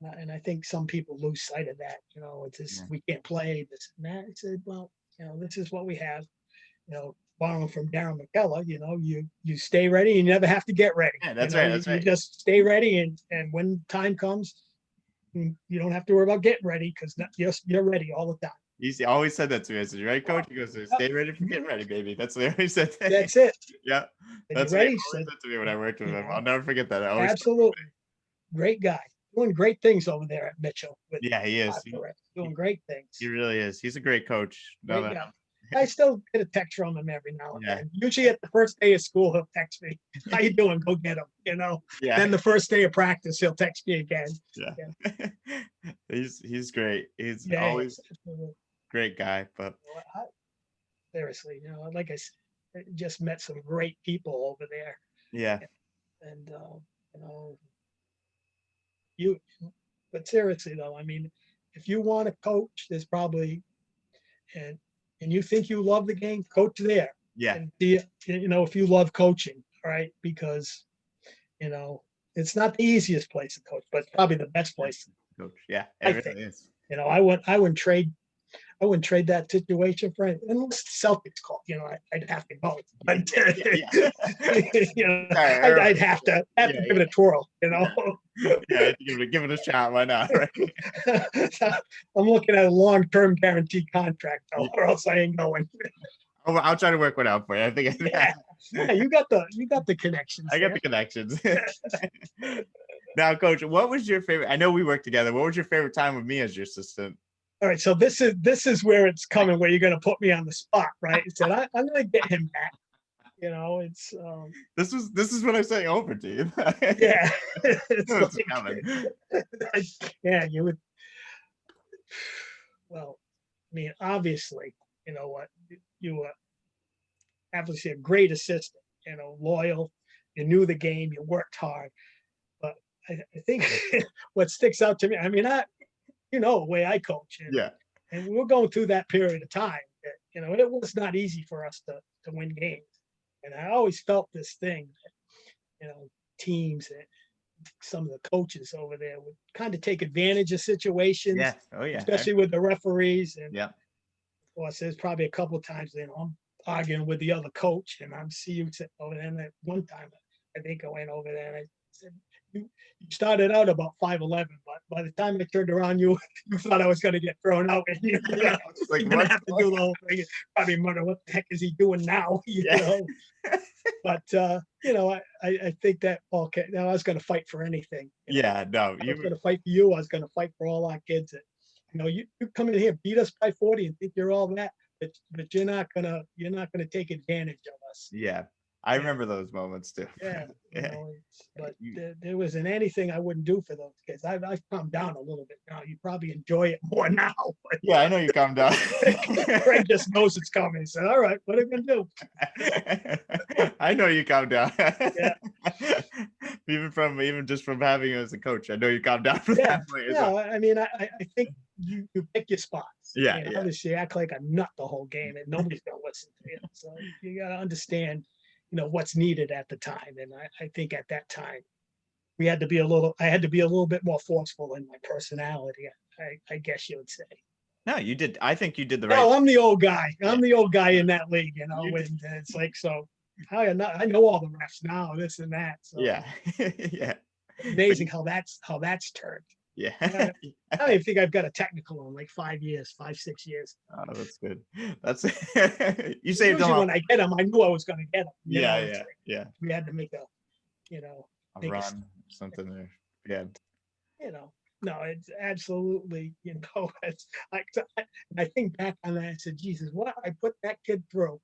and I think some people lose sight of that. It's just we can't play this and that. I said, well, this is what we have. Borrowing from Darren McKellar, you stay ready. You never have to get ready. Yeah, that's right. You just stay ready, and when time comes, you don't have to worry about getting ready because you're ready all the time. He always said that to me. I said, "You're right, coach." He goes, "Stay ready for getting ready, baby." That's what he always said. That's it. Yeah, that's what he always said to me when I worked with him. I'll never forget that. Absolutely, great guy, doing great things over there at Mitchell. Yeah, he is doing great things. He really is. He's a great coach. Great guy. I still get a text from him every now and then. Usually at the first day of school, he'll text me, "How you doing? Go get him." Then the first day of practice, he'll text me again. Yeah. He's great. He's always great guy. But seriously, like I said, I just met some great people over there. Yeah. And but seriously though, I mean, if you want to coach, there's probably and you think you love the game, coach there. Yeah. And if you love coaching, all right, because it's not the easiest place to coach, but it's probably the best place coach. Yeah, I it think, really is. I wouldn't trade that situation for it unless the Celtics called. I'd have to go. But Yeah. I'd have to Yeah, give it a twirl. yeah. Yeah, give it a shot. Why not? Right? I'm looking at a long-term guaranteed contract, though, or else I ain't going. I'll try to work one out for you. I think Yeah, you got the connections. I got the connections. Now, Coach, what was your favorite? I know we worked together. What was your favorite time with me as your assistant? All right, so this is where it's coming, where you're going to put me on the spot, right? He said, I'm going to get him back. It's this is what I sent over to you. yeah, it's It's coming. Yeah, you would. Well, I mean, obviously, what you were obviously a great assistant. Loyal. You knew the game. You worked hard. But I think what sticks out to me, I mean, the way I coach, Yeah. and we were going through that period of time. That, it was not easy for us to win games, and I always felt this thing that teams and some of the coaches over there would kind of take advantage of situations. Yeah. Oh yeah. Especially with the referees. And yeah. Of course, there's probably a couple of times I'm arguing with the other coach, and I'm seeing you sitting over there. And that one time, I think I went over there and I said, you started out about 5'11", but by the time I turned around, you thought I was going to get thrown out. And you're going to have to do the whole thing. Probably wonder what the heck is he doing now, But I think that now I was going to fight for anything. Yeah, no, I was going to fight for you. I was going to fight for all our kids. You come in here, beat us by 40, and think you're all that, but you're not gonna take advantage of us. Yeah. I remember those moments too. Yeah, but there wasn't anything I wouldn't do for those kids. I've calmed down a little bit now. You probably enjoy it more now. But yeah, I know you calmed down. Craig just knows it's coming. He said, "All right, what are we gonna do?" I know you calmed down. Yeah. even just from having you as a coach, I know you calmed down for that. Point No, I mean, I think you pick your spots. Yeah, Obviously, act like a nut the whole game, and nobody's gonna listen to you. So you got to understand, what's needed at the time. And I think at that time, I had to be a little bit more forceful in my personality. I guess you would say. No, you did. I think you did the right. No, I'm the old guy. I'm the old guy in that league, and it's like, so I know all the refs now, this and that. So yeah. Yeah. Amazing how that's turned. Yeah. I don't even think I've got a technical in like 5 years, 5-6 years. Oh, that's good. That's you saved them. When I get them, I knew I was going to get them. Yeah. We had to make a run, something there. Yeah. No, it's absolutely, it's I think back on that, I said, Jesus, what I put that kid through.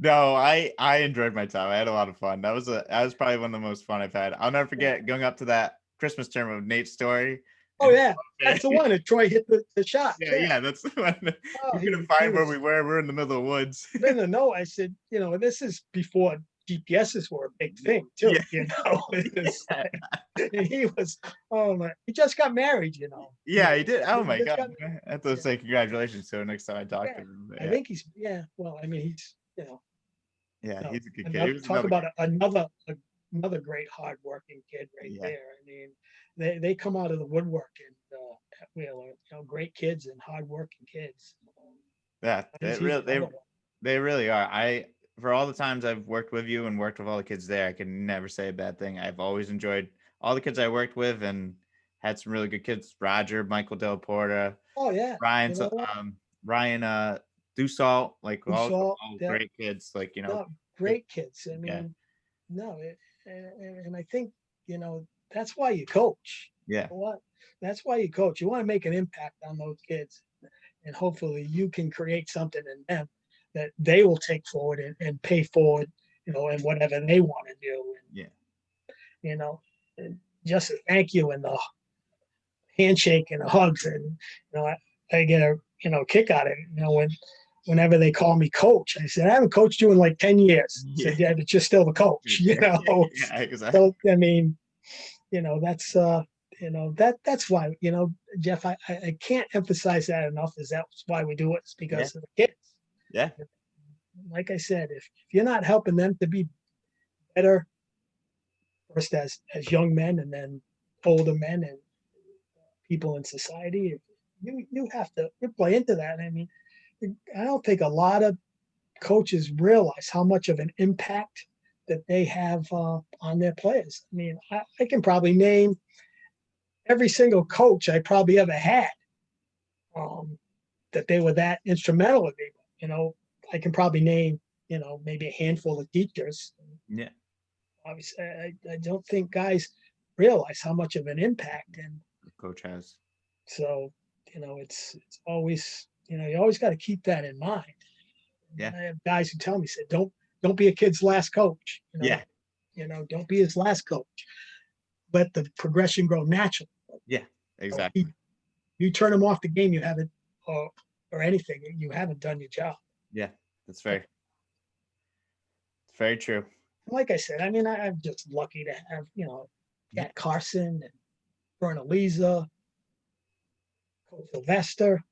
No, I enjoyed my time. I had a lot of fun. That was probably one of the most fun I've had. I'll never forget going up to that Christmas term of Nate's story. Oh yeah, that's the one that Troy hit the shot. Yeah, that's the one. We couldn't find where we were. We're in the middle of the woods. No, I said, this is before GPSs were a big thing too. And he was, he just got married. Yeah, he did. Oh my God! I have to say congratulations to him next time I talk to him. I think he's Well, I mean, he's Yeah, he's a good kid. Talk about another great hardworking kid right there. I mean, they come out of the woodwork and at Wheeler, great kids and hardworking kids. Yeah, they really are. For all the times I've worked with you and worked with all the kids there, I can never say a bad thing. I've always enjoyed all the kids I worked with and had some really good kids. Roger, Michael Del Porta. Oh yeah. Ryan, Ryan Dussault, like all great kids, like great kids. I mean, and I think that's why you coach. Yeah. That's why you coach. You want to make an impact on those kids, and hopefully you can create something in them that they will take forward and pay forward, and whatever they want to do. And, and just a thank you and the handshake and the hugs, and I get a kick out of it. Whenever they call me coach, I said I haven't coached you in like 10 years. I said, yeah, but you're still the coach. Yeah, exactly. So I mean, that's that's why Jeff, I can't emphasize that enough. That's why we do it. It's because of the kids. Yeah. Like I said, if you're not helping them to be better first as young men, and then older men and people in society, you have to play into that. I mean, I don't think a lot of coaches realize how much of an impact that they have on their players. I mean, I can probably name every single coach I probably ever had, that they were that instrumental in me. You know, I can probably name, maybe a handful of teachers. Yeah. Obviously, I don't think guys realize how much of an impact. And The coach has. so, it's always, you always got to keep that in mind. Yeah. I have guys who tell me, said, don't be a kid's last coach. Yeah. Don't be his last coach. Let the progression grow naturally. Yeah. Exactly. You turn them off the game, you haven't, or anything, you haven't done your job. Yeah. That's it's very true. Like I said, I mean, I'm just lucky to have, Cat Carson and Verna Leza, Coach Sylvester,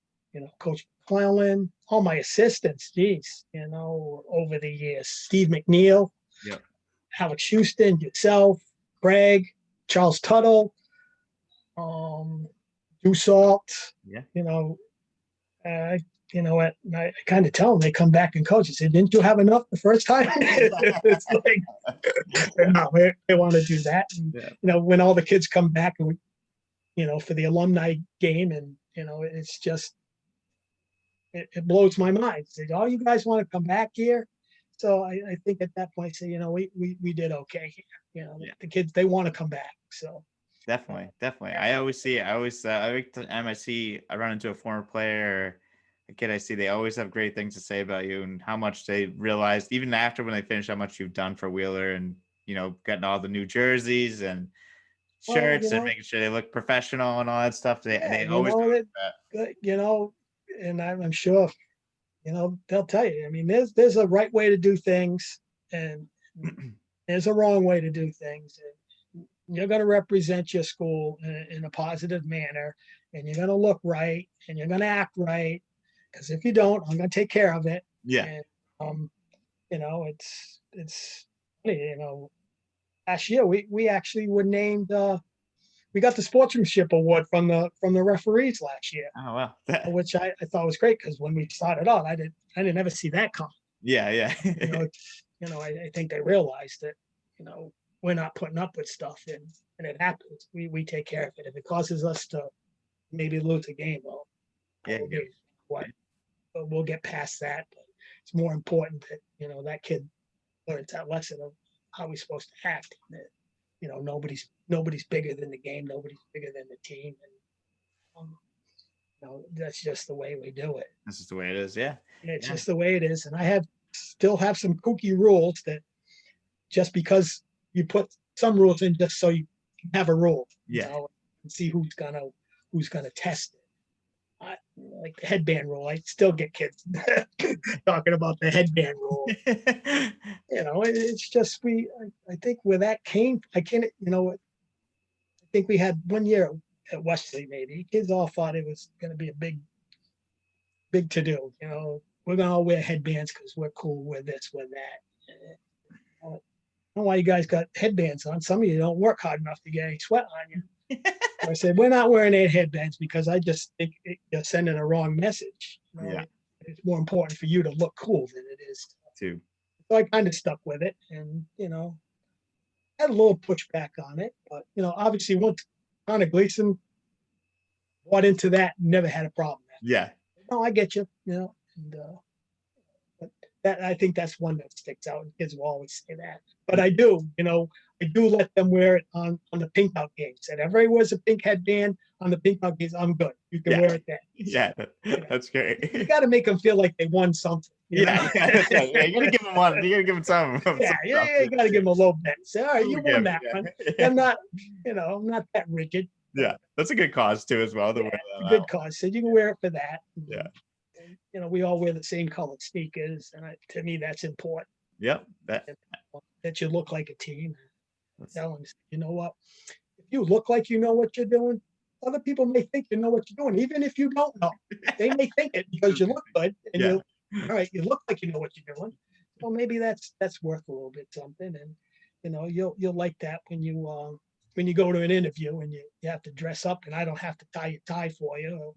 Coach McClellan, all my assistants, geez, over the years, Steve McNeal, Yep. Alex Houston, yourself, Greg, Charles Tuttle, Salt, Yeah. What? I kind of tell them, they come back and coach. I said, didn't you have enough the first time? It's like, no, they want to do that. And, when all the kids come back and for the alumni game, and it's just, it blows my mind. Say, oh, you guys want to come back here? So I think at that point, say, we did okay here. The kids, they want to come back. So definitely. I always see it. every time I run into a former player or a kid I see, they always have great things to say about you and how much they realized, even after when they finish, how much you've done for Wheeler and, getting all the new jerseys and shirts and making sure they look professional and all that stuff. They always do that. And I'm sure, they'll tell you. I mean, there's a right way to do things and there's a wrong way to do things. And you're going to represent your school in a positive manner, and you're going to look right and you're going to act right. Because if you don't, I'm going to take care of it. Yeah. And, it's funny, last year we actually were named, we got the sportsmanship award from the referees last year. Oh wow. Which I thought was great, because when we started out, I didn't ever see that come. Yeah. I think they realized that, we're not putting up with stuff, and it happens. We take care of it. If it causes us to maybe lose a game, well, but we'll get past that. But it's more important that, that kid learns that lesson of how he's supposed to act. That, nobody's bigger than the game. Nobody's bigger than the team. And, that's just the way we do it. This is the way it is. Yeah. It's just the way it is. And I still have some kooky rules that just because you put some rules in just so you can have a rule, and see who's gonna test it. Like the headband rule, I still get kids talking about the headband rule. It's just I think where that came, I think we had one year at Wesley, maybe kids all thought it was going to be a big to do. We're going to all wear headbands because we're cool, we're this, we're that. I don't know why you guys got headbands on. Some of you don't work hard enough to get any sweat on you. I said, we're not wearing any headbands because I just think you're sending a wrong message. It's more important for you to look cool than it is too. So I kind of stuck with it, and had a little pushback on it, but obviously once Connor Gleason bought into that, never had a problem. Yeah. No, I get you. And but that, I think that's one that sticks out. Kids will always say that, but I do let them wear it on the pink out games. And everybody wears a pink headband on the pink out games, I'm good. You can wear it then. Yeah, that's great. You got to make them feel like they won something. That's right. Yeah, you're gonna give them one. You're gonna give them some. You got to give them a little bit. Say, all right, you won that one. I'm not, I'm not that rigid. Yeah, that's a good cause too, as well. Good cause. So you can wear it for that. Yeah. And, we all wear the same colored sneakers, and to me, that's important. Yep. That you look like a team. Tell them, you know what? If you look like you know what you're doing, other people may think you know what you're doing, even if you don't know. They may think it because you look good, and you look like you know what you're doing. Well, maybe that's worth a little bit something, and you'll like that when you when you go to an interview and you have to dress up and I don't have to tie your tie for you,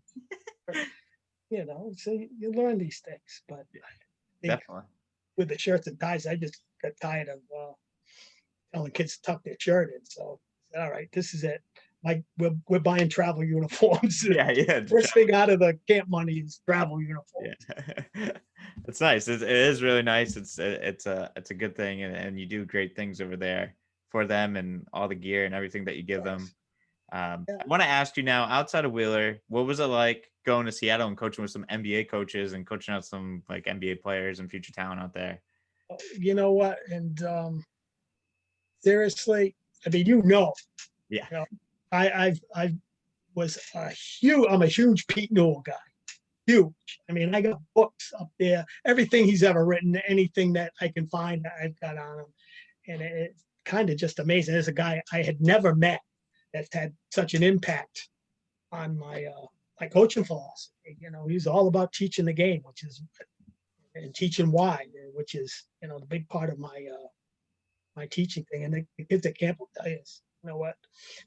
so you learn these things. But I think Definitely. with the shirts and ties, I just got tired of telling kids to tuck their shirt in. So, all right, this is it. Like we're buying travel uniforms. Yeah. First thing out of the camp money is travel uniforms. Yeah. It's nice. It is really nice. It's a good thing, and you do great things over there for them and all the gear and everything that you give them. I want to ask you now, outside of Wheeler, what was it like going to Seattle and coaching with some NBA coaches and coaching out some like NBA players and future talent out there? You know what? And seriously, I mean, Yeah. I was I'm a huge Pete Newell guy. Huge. I mean, I got books up there, everything he's ever written, anything that I can find, I've got on him. And it's kind of just amazing. There's a guy I had never met that's had such an impact on my coaching philosophy. He's all about teaching the game, and teaching why, which is, the big part of my teaching thing. And the kids at camp will tell you, what,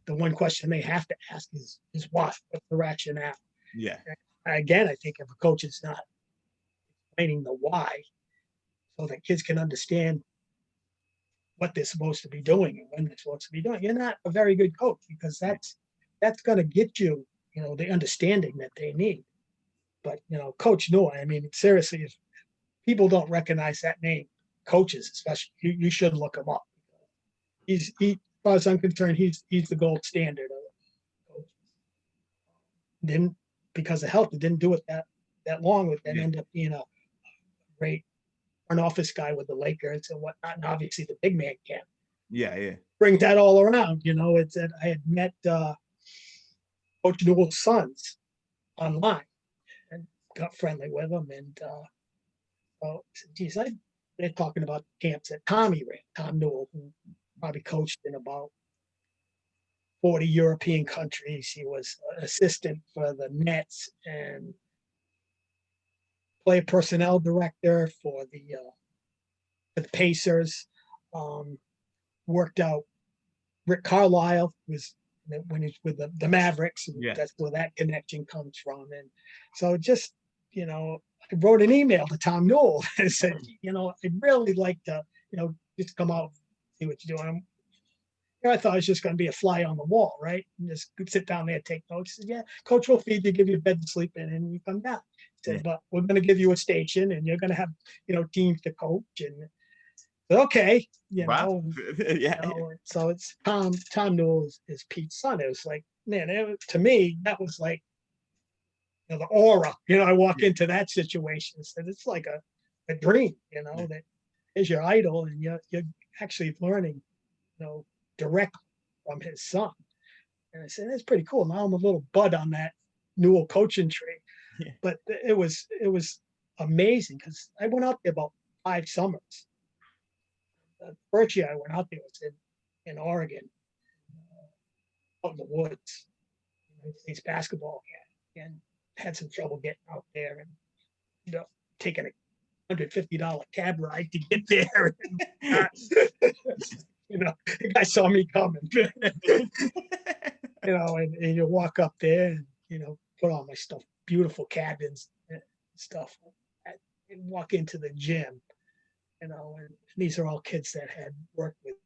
the one question they have to ask is what? What's the rationale? Yeah. And again, I think if a coach is not explaining the why, so that kids can understand what they're supposed to be doing and when they're supposed to be doing, you're not a very good coach, because that's going to get you, the understanding that they need. But Coach Newell, I mean, seriously, if people don't recognize that name, coaches especially, you should look him up. As far as I'm concerned, he's the gold standard of coaches. Didn't, because of health, he didn't do it that long, with that end up being a great front office guy with the Lakers and whatnot. And obviously the big man can bring that all around. It's that I had met Coach Newell's sons online and got friendly with them. And geez, they're talking about camps that Tom Newell, who probably coached in about 40 European countries. He was assistant for the Nets and player personnel director for the Pacers. Worked out Rick Carlisle, was when he's with the Mavericks, and that's where that connection comes from. And so just, I wrote an email to Tom Newell and said, I'd really like to, just come out, see what you're doing. I thought it was just going to be a fly on the wall, right? And just sit down there, take notes. He said, yeah, coach will feed you, give you a bed to sleep in, and you come down. He said, but we're going to give you a station, and you're going to have, teams to coach. And okay, Wow. So it's Tom Newell is Pete's son. It was like, man, to me, that was like, the aura. I walk into that situation, and it's like a dream. That is your idol, and you're actually learning, directly from his son. And I said, that's pretty cool. Now I'm a little bud on that Newell coaching tree. But it was amazing, because I went out there about 5 summers. The first year I went out there was in Oregon, out in the woods. These basketball camp, and had some trouble getting out there, and taking a $150 cab ride to get there. The guy saw me coming. And you walk up there and put all my stuff, beautiful cabins and stuff, and walk into the gym. And these are all kids that had worked with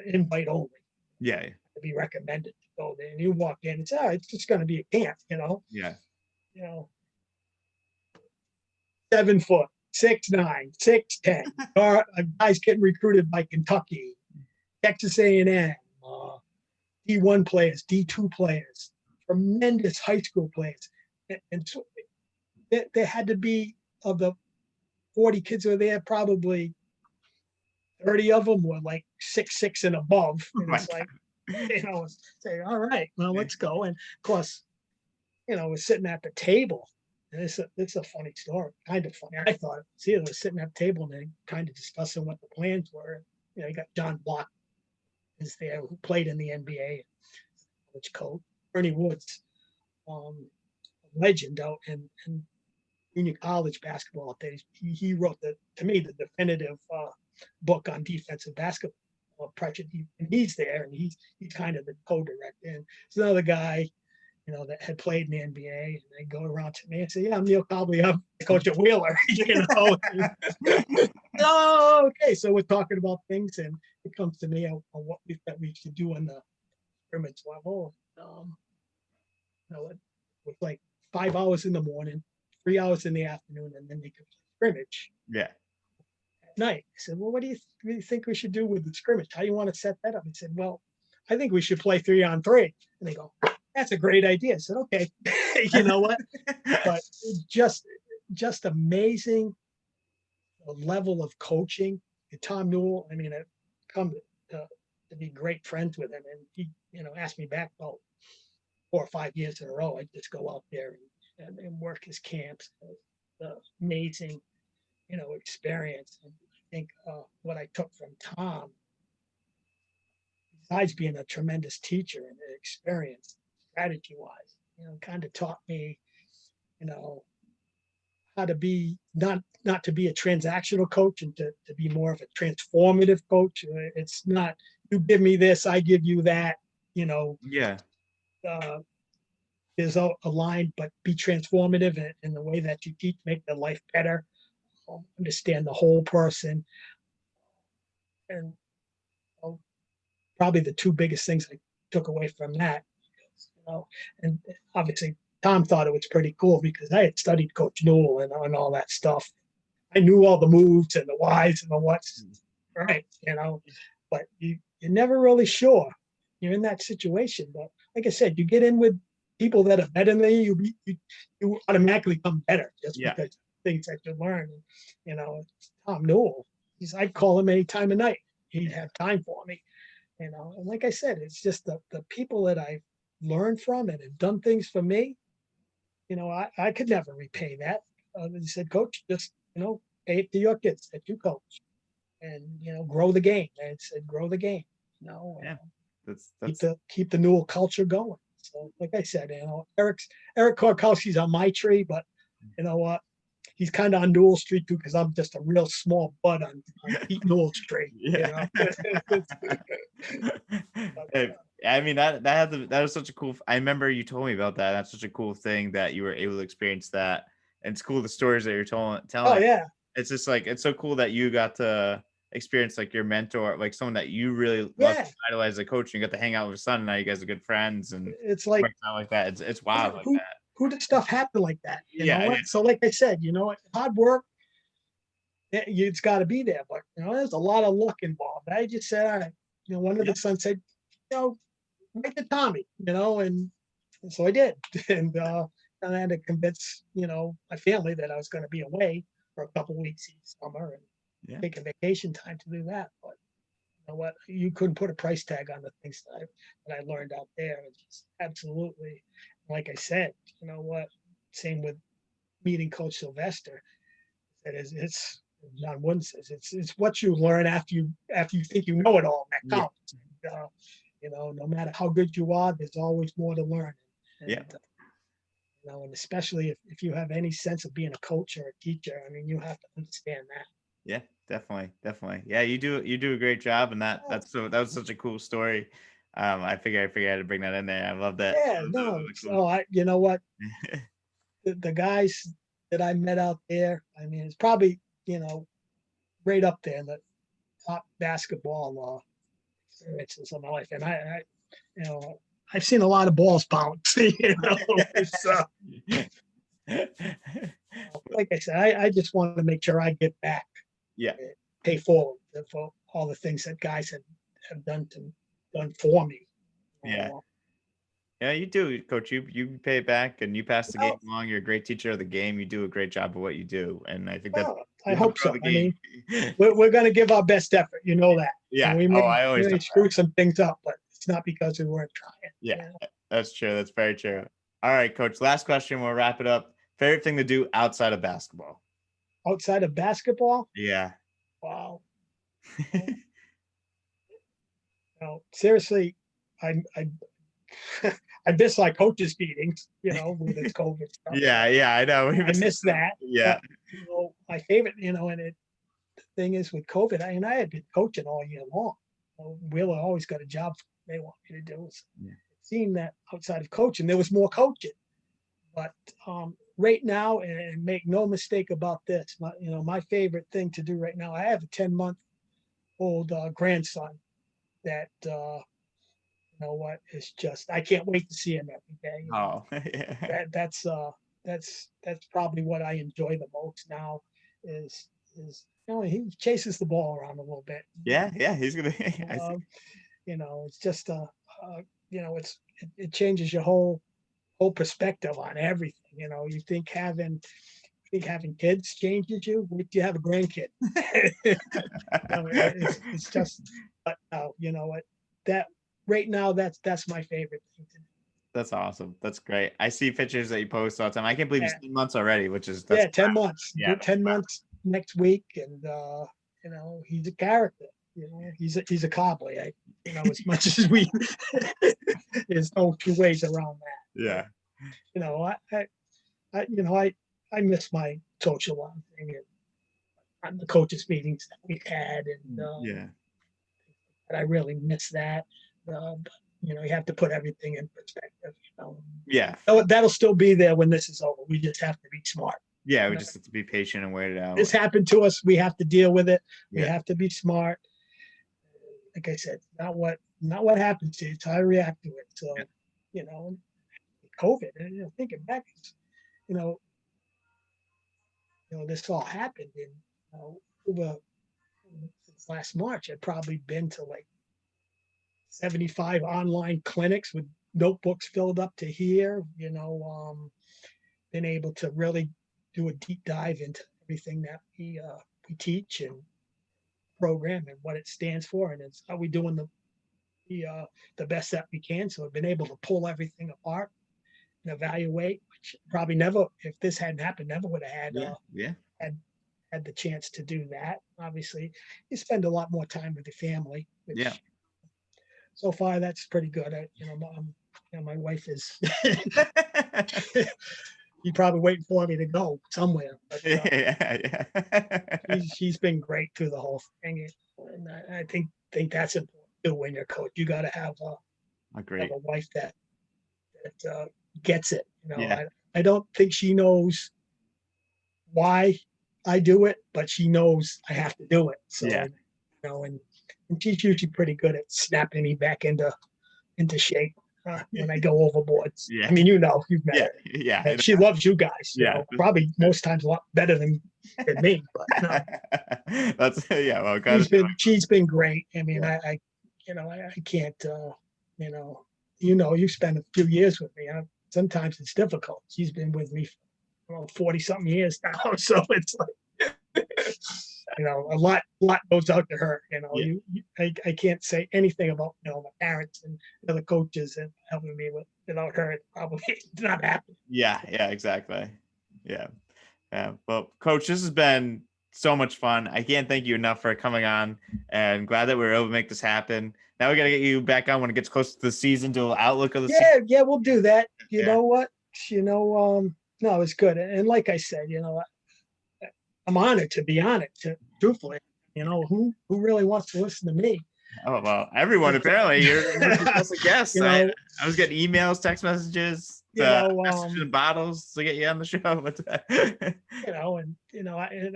invite only. To be recommended to go there. And you walk in and say, it's just going to be a camp, 7 foot, 6'9", 6'10". Guys getting recruited by Kentucky, Texas A&M, D1 players, D2 players, tremendous high school players. And so there had to be, of the 40 kids who were there, probably 30 of them were like 6'6" and above. And it's like, say, all right, well, let's go. And of course, we're sitting at the table. And it's a funny story, kind of funny. I thought, see, they were sitting at the table and they kind of discussing what the plans were. You got John Block is there, who played in the NBA, which coach, Ernie Woods, legend out in junior college basketball days. He wrote to me, the definitive book on defensive basketball. pressure. He's there, and he's kind of the co-director. And there's another guy, that had played in the NBA, and they go around to me and say, "Yeah, I'm Neal Cobleigh. I'm coach at Wheeler." Oh, okay. So we're talking about things, and it comes to me on what we should do on the scrimmage level. With like 5 hours in the morning, 3 hours in the afternoon, and then they could scrimmage. Yeah. At night. I said, "Well, what do you think we should do with the scrimmage? How do you want to set that up?" He said, "Well, I think we should play 3-on-3." And they go, "That's a great idea." I said, "Okay." You know what? But just amazing level of coaching. And Tom Newell, I mean, I've come to be great friends with him, and he, asked me back about 4 or 5 years in a row. I just go out there and work his camps. The amazing, experience. And I think what I took from Tom, besides being a tremendous teacher and experience, strategy-wise, kind of taught me, how to be not to be a transactional coach, and to be more of a transformative coach. It's not, you give me this, I give you that. Yeah. There's a line, but be transformative in the way that you teach, make their life better, understand the whole person. And probably the two biggest things I took away from that, and obviously Tom thought it was pretty cool because I had studied Coach Newell and all that stuff. I knew all the moves and the whys and the whats, right? But you're never really sure. You're in that situation, but like I said, you get in with people that are better than you, you automatically become better just because things that you learn. Tom Newell, I'd call him any time of night. He'd have time for me. And like I said, it's just the people that I've learned from and have done things for me. I could never repay that. He said, "Coach, just, pay it to your kids that you coach, and, grow the game." And it said, "Grow the game." Yeah. That's keep the Newell culture going. So, like I said, Eric Korkowski's on my tree, but you know what? He's kind of on Newell Street too, because I'm just a real small bud on Pete Newell's tree. Yeah. I mean, that was such a cool. I remember you told me about that. That's such a cool thing that you were able to experience that. And it's cool the stories that you're telling. Oh yeah. It's just like, it's so cool that you got to experience like your mentor, like someone that you really love to idolize as a coach, and you got to hang out with his son, and now you guys are good friends, and it's like out like that. It's wild like that. Who did stuff happen like that? You know what? So like I said, hard work, it's got to be there, but there's a lot of luck involved. I just said, all right, one of the sons said, write to Tommy, and so I did. And I had to convince, my family that I was going to be away for a couple of weeks each summer and take a vacation time to do that. But you know what? You couldn't put a price tag on the things that I learned out there. It's just absolutely, like I said, you know what? Same with meeting Coach Sylvester. It's John Wooden says it's what you learn after you think you know it all that counts. No matter how good you are, there's always more to learn. And, and especially if you have any sense of being a coach or a teacher, I mean, you have to understand that. Yeah, definitely. Yeah, you do a great job, and that was such a cool story. I figured I had to bring that in there. I love that. Yeah, no. So you know what? the guys that I met out there, I mean, it's probably, right up there in the top basketball experiences of my life. And I I've seen a lot of balls bounce. Like I said, I just want to make sure I get back. Yeah. Pay forward for all the things that guys have done for me. Yeah. Yeah, you do, Coach. You pay it back, and you pass the game along. You're a great teacher of the game. You do a great job of what you do, and I think I hope so. I mean, we're going to give our best effort. You know that. Yeah. And we may screw some things up, but it's not because we weren't trying. Yeah, that's true. That's very true. All right, Coach. Last question. We'll wrap it up. Favorite thing to do outside of basketball? Outside of basketball? Yeah. Wow. Seriously, I miss like coaches meetings, with this COVID stuff. Yeah, I know. I miss that. Yeah. But, my favorite, and the thing is with COVID, I had been coaching all year long. Wheeler always got a job they want me to do. So Yeah. seeing that outside of coaching, there was more coaching. But right now, and make no mistake about this, my favorite thing to do right now, I have a 10-month-old grandson that, it's just, I can't wait to see him every day. Oh, yeah. That's probably what I enjoy the most now is, he chases the ball around a little bit. Yeah. He's gonna. It's just it changes your whole perspective on everything. You think having kids changes you. Wait till you have a grandkid. It's just, but you know what? That right now, that's my favorite thing to do. That's awesome. That's great. I see pictures that you post all the time. I can't believe Yeah. it's 10 months already, that's 10 months. Yeah, 10 months next week, and he's a character. He's a Cobleigh. As much as there's no two ways around that. yeah. I miss my social line thing and the coaches meetings that we had, and Yeah. I really miss that. But you have to put everything in perspective. Yeah. That'll still be there when this is over. We just have to be smart. Yeah, we just have to be patient and wait it out. This happened to us. We have to deal with it. We Yeah. have to be smart. Like I said, not what happens to you, it's how you react to it. So, COVID, and thinking back, this all happened in over since last March. I'd probably been to like 75 online clinics with notebooks filled up to here. Been able to really do a deep dive into everything that we teach and program and what it stands for, and it's how we doing the best that we can. So I've been able to pull everything apart and evaluate, which probably never, if this hadn't happened, never would have had the chance to do that. Obviously, you spend a lot more time with the family, which so far that's pretty good. My wife is she's probably waiting for me to go somewhere. But, she's been great through the whole thing, and I think that's important too. When you're a coach, you got to have a wife that gets it. I don't think she knows why I do it, but she knows I have to do it. So, and she's usually pretty good at snapping me back into shape when I go overboard. Yeah. I mean, you've met her. Yeah. She loves you guys. Probably most times a lot better than me. But no. That's well, she's been great. I mean, I can't. You spend a few years with me. Sometimes it's difficult. She's been with me for 40-something years now, so it's like a lot goes out to her. I can't say anything about my parents and the other coaches and helping me without her. It probably not happening. Yeah, exactly. Yeah. Well, Coach, this has been so much fun. I can't thank you enough for coming on, and glad that we were able to make this happen. Now we got to get you back on when it gets close to the season, do an outlook of the season. Yeah, we'll do that. You know what? No, it's good. And like I said, I'm honored to be on it. Truthfully, who really wants to listen to me? Oh well, everyone apparently. You're just a guest. I was getting emails, text messages, messages and bottles to get you on the show.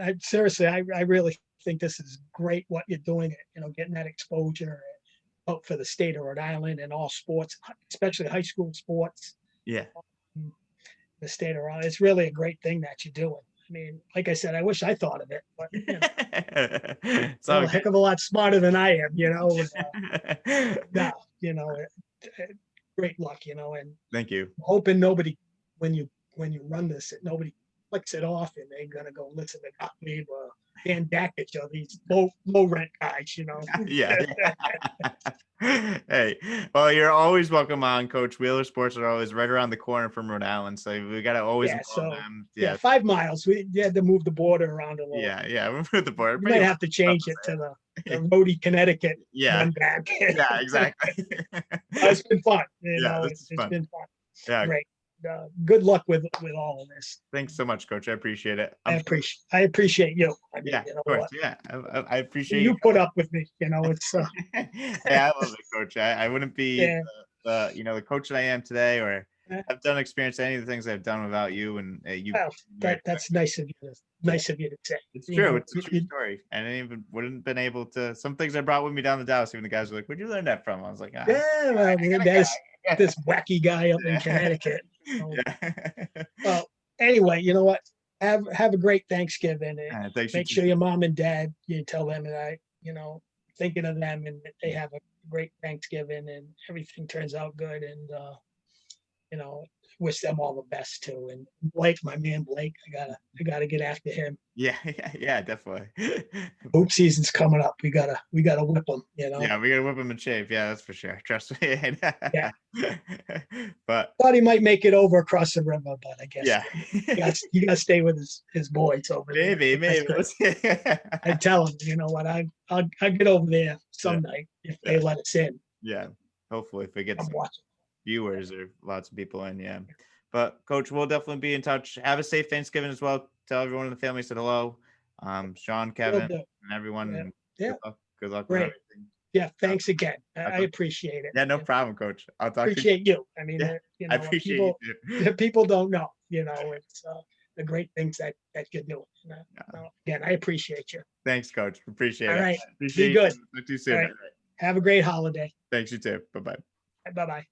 I seriously, I really think this is great what you're doing. Getting that exposure out for the state of Rhode Island and all sports, especially high school sports. Yeah. The state of Rhode Island. It's really a great thing that you're doing. I mean, like I said, I wish I thought of it, but it's a heck of a lot smarter than I am, great luck, and thank you. Hoping nobody, when you run this, nobody flicks it off and they're gonna go listen to Gottlieb or Dan Dackich or these low rent guys, Yeah. Hey, well, you're always welcome on, Coach. Wheeler Sports are always right around the corner from Rhode Island, so we got to always involve them. 5 miles. We had to move the border around a little. Yeah, we moved the border. We might have to change it to the Rhodey, Connecticut. Yeah, back. Yeah, exactly. It's been fun. It's been fun. Yeah, great. good luck with all of this. Thanks so much, Coach. I appreciate it. I appreciate you. I mean, Yeah, you of know course. what? Yeah, I appreciate You put up with me. You know, it's Hey, I love it, Coach. I wouldn't be yeah. the coach that I am today, or Yeah. I've done experience any of the things I've done without you, and Well, that's nice of you. Yeah, Nice of you to say. it's You true. know, It's a true story. And I even wouldn't been able to. Some things I brought with me down to Dallas. Even the guys were like, "Where'd you learn that from?" I was like, "Ah, yeah. Well, I got a there's guy." this wacky guy up in Yeah. Connecticut. So, Yeah. well, anyway, you know what? Have a great Thanksgiving, and Thanks you make too. sure your mom and dad, you tell them that thinking of them, and that they have a great Thanksgiving, and everything turns out good, and you know, wish them all the best too. And Blake, my man Blake, I gotta get after him. Yeah, yeah, definitely. Hoop season's coming up. We gotta whip him. You know. Yeah, we gotta whip him in shape. Yeah, that's for sure. Trust me. Yeah. But Thought he might make it over across the river, but I guess yeah, he got to stay with his boys over there. maybe, But that's maybe. good. Let's see. I tell him, you know what, I'll get over there Yeah, some night if they yeah, let us in. yeah. Hopefully, if we get I'm some watching. viewers or lots of people in, yeah. But Coach, we'll definitely be in touch. Have a safe Thanksgiving as well. Tell everyone in the family said hello. Sean, Will Kevin, do. and everyone. Yeah. And Yeah. good luck. Good luck with Great. everything. Yeah. Uh, Thanks again. I'll I talk- appreciate it. yeah, no problem, Coach. I'll talk to you. Appreciate you. I mean, Yeah, you I know what appreciate you too. people don't know. You know, it's the great things that you're doing. Yeah. Again, I appreciate you. Thanks, Coach. Appreciate All it. right. Appreciate Be you. good. Talk to you All soon. All right. right. Have a great holiday. Thanks, you too. Bye bye. Bye bye.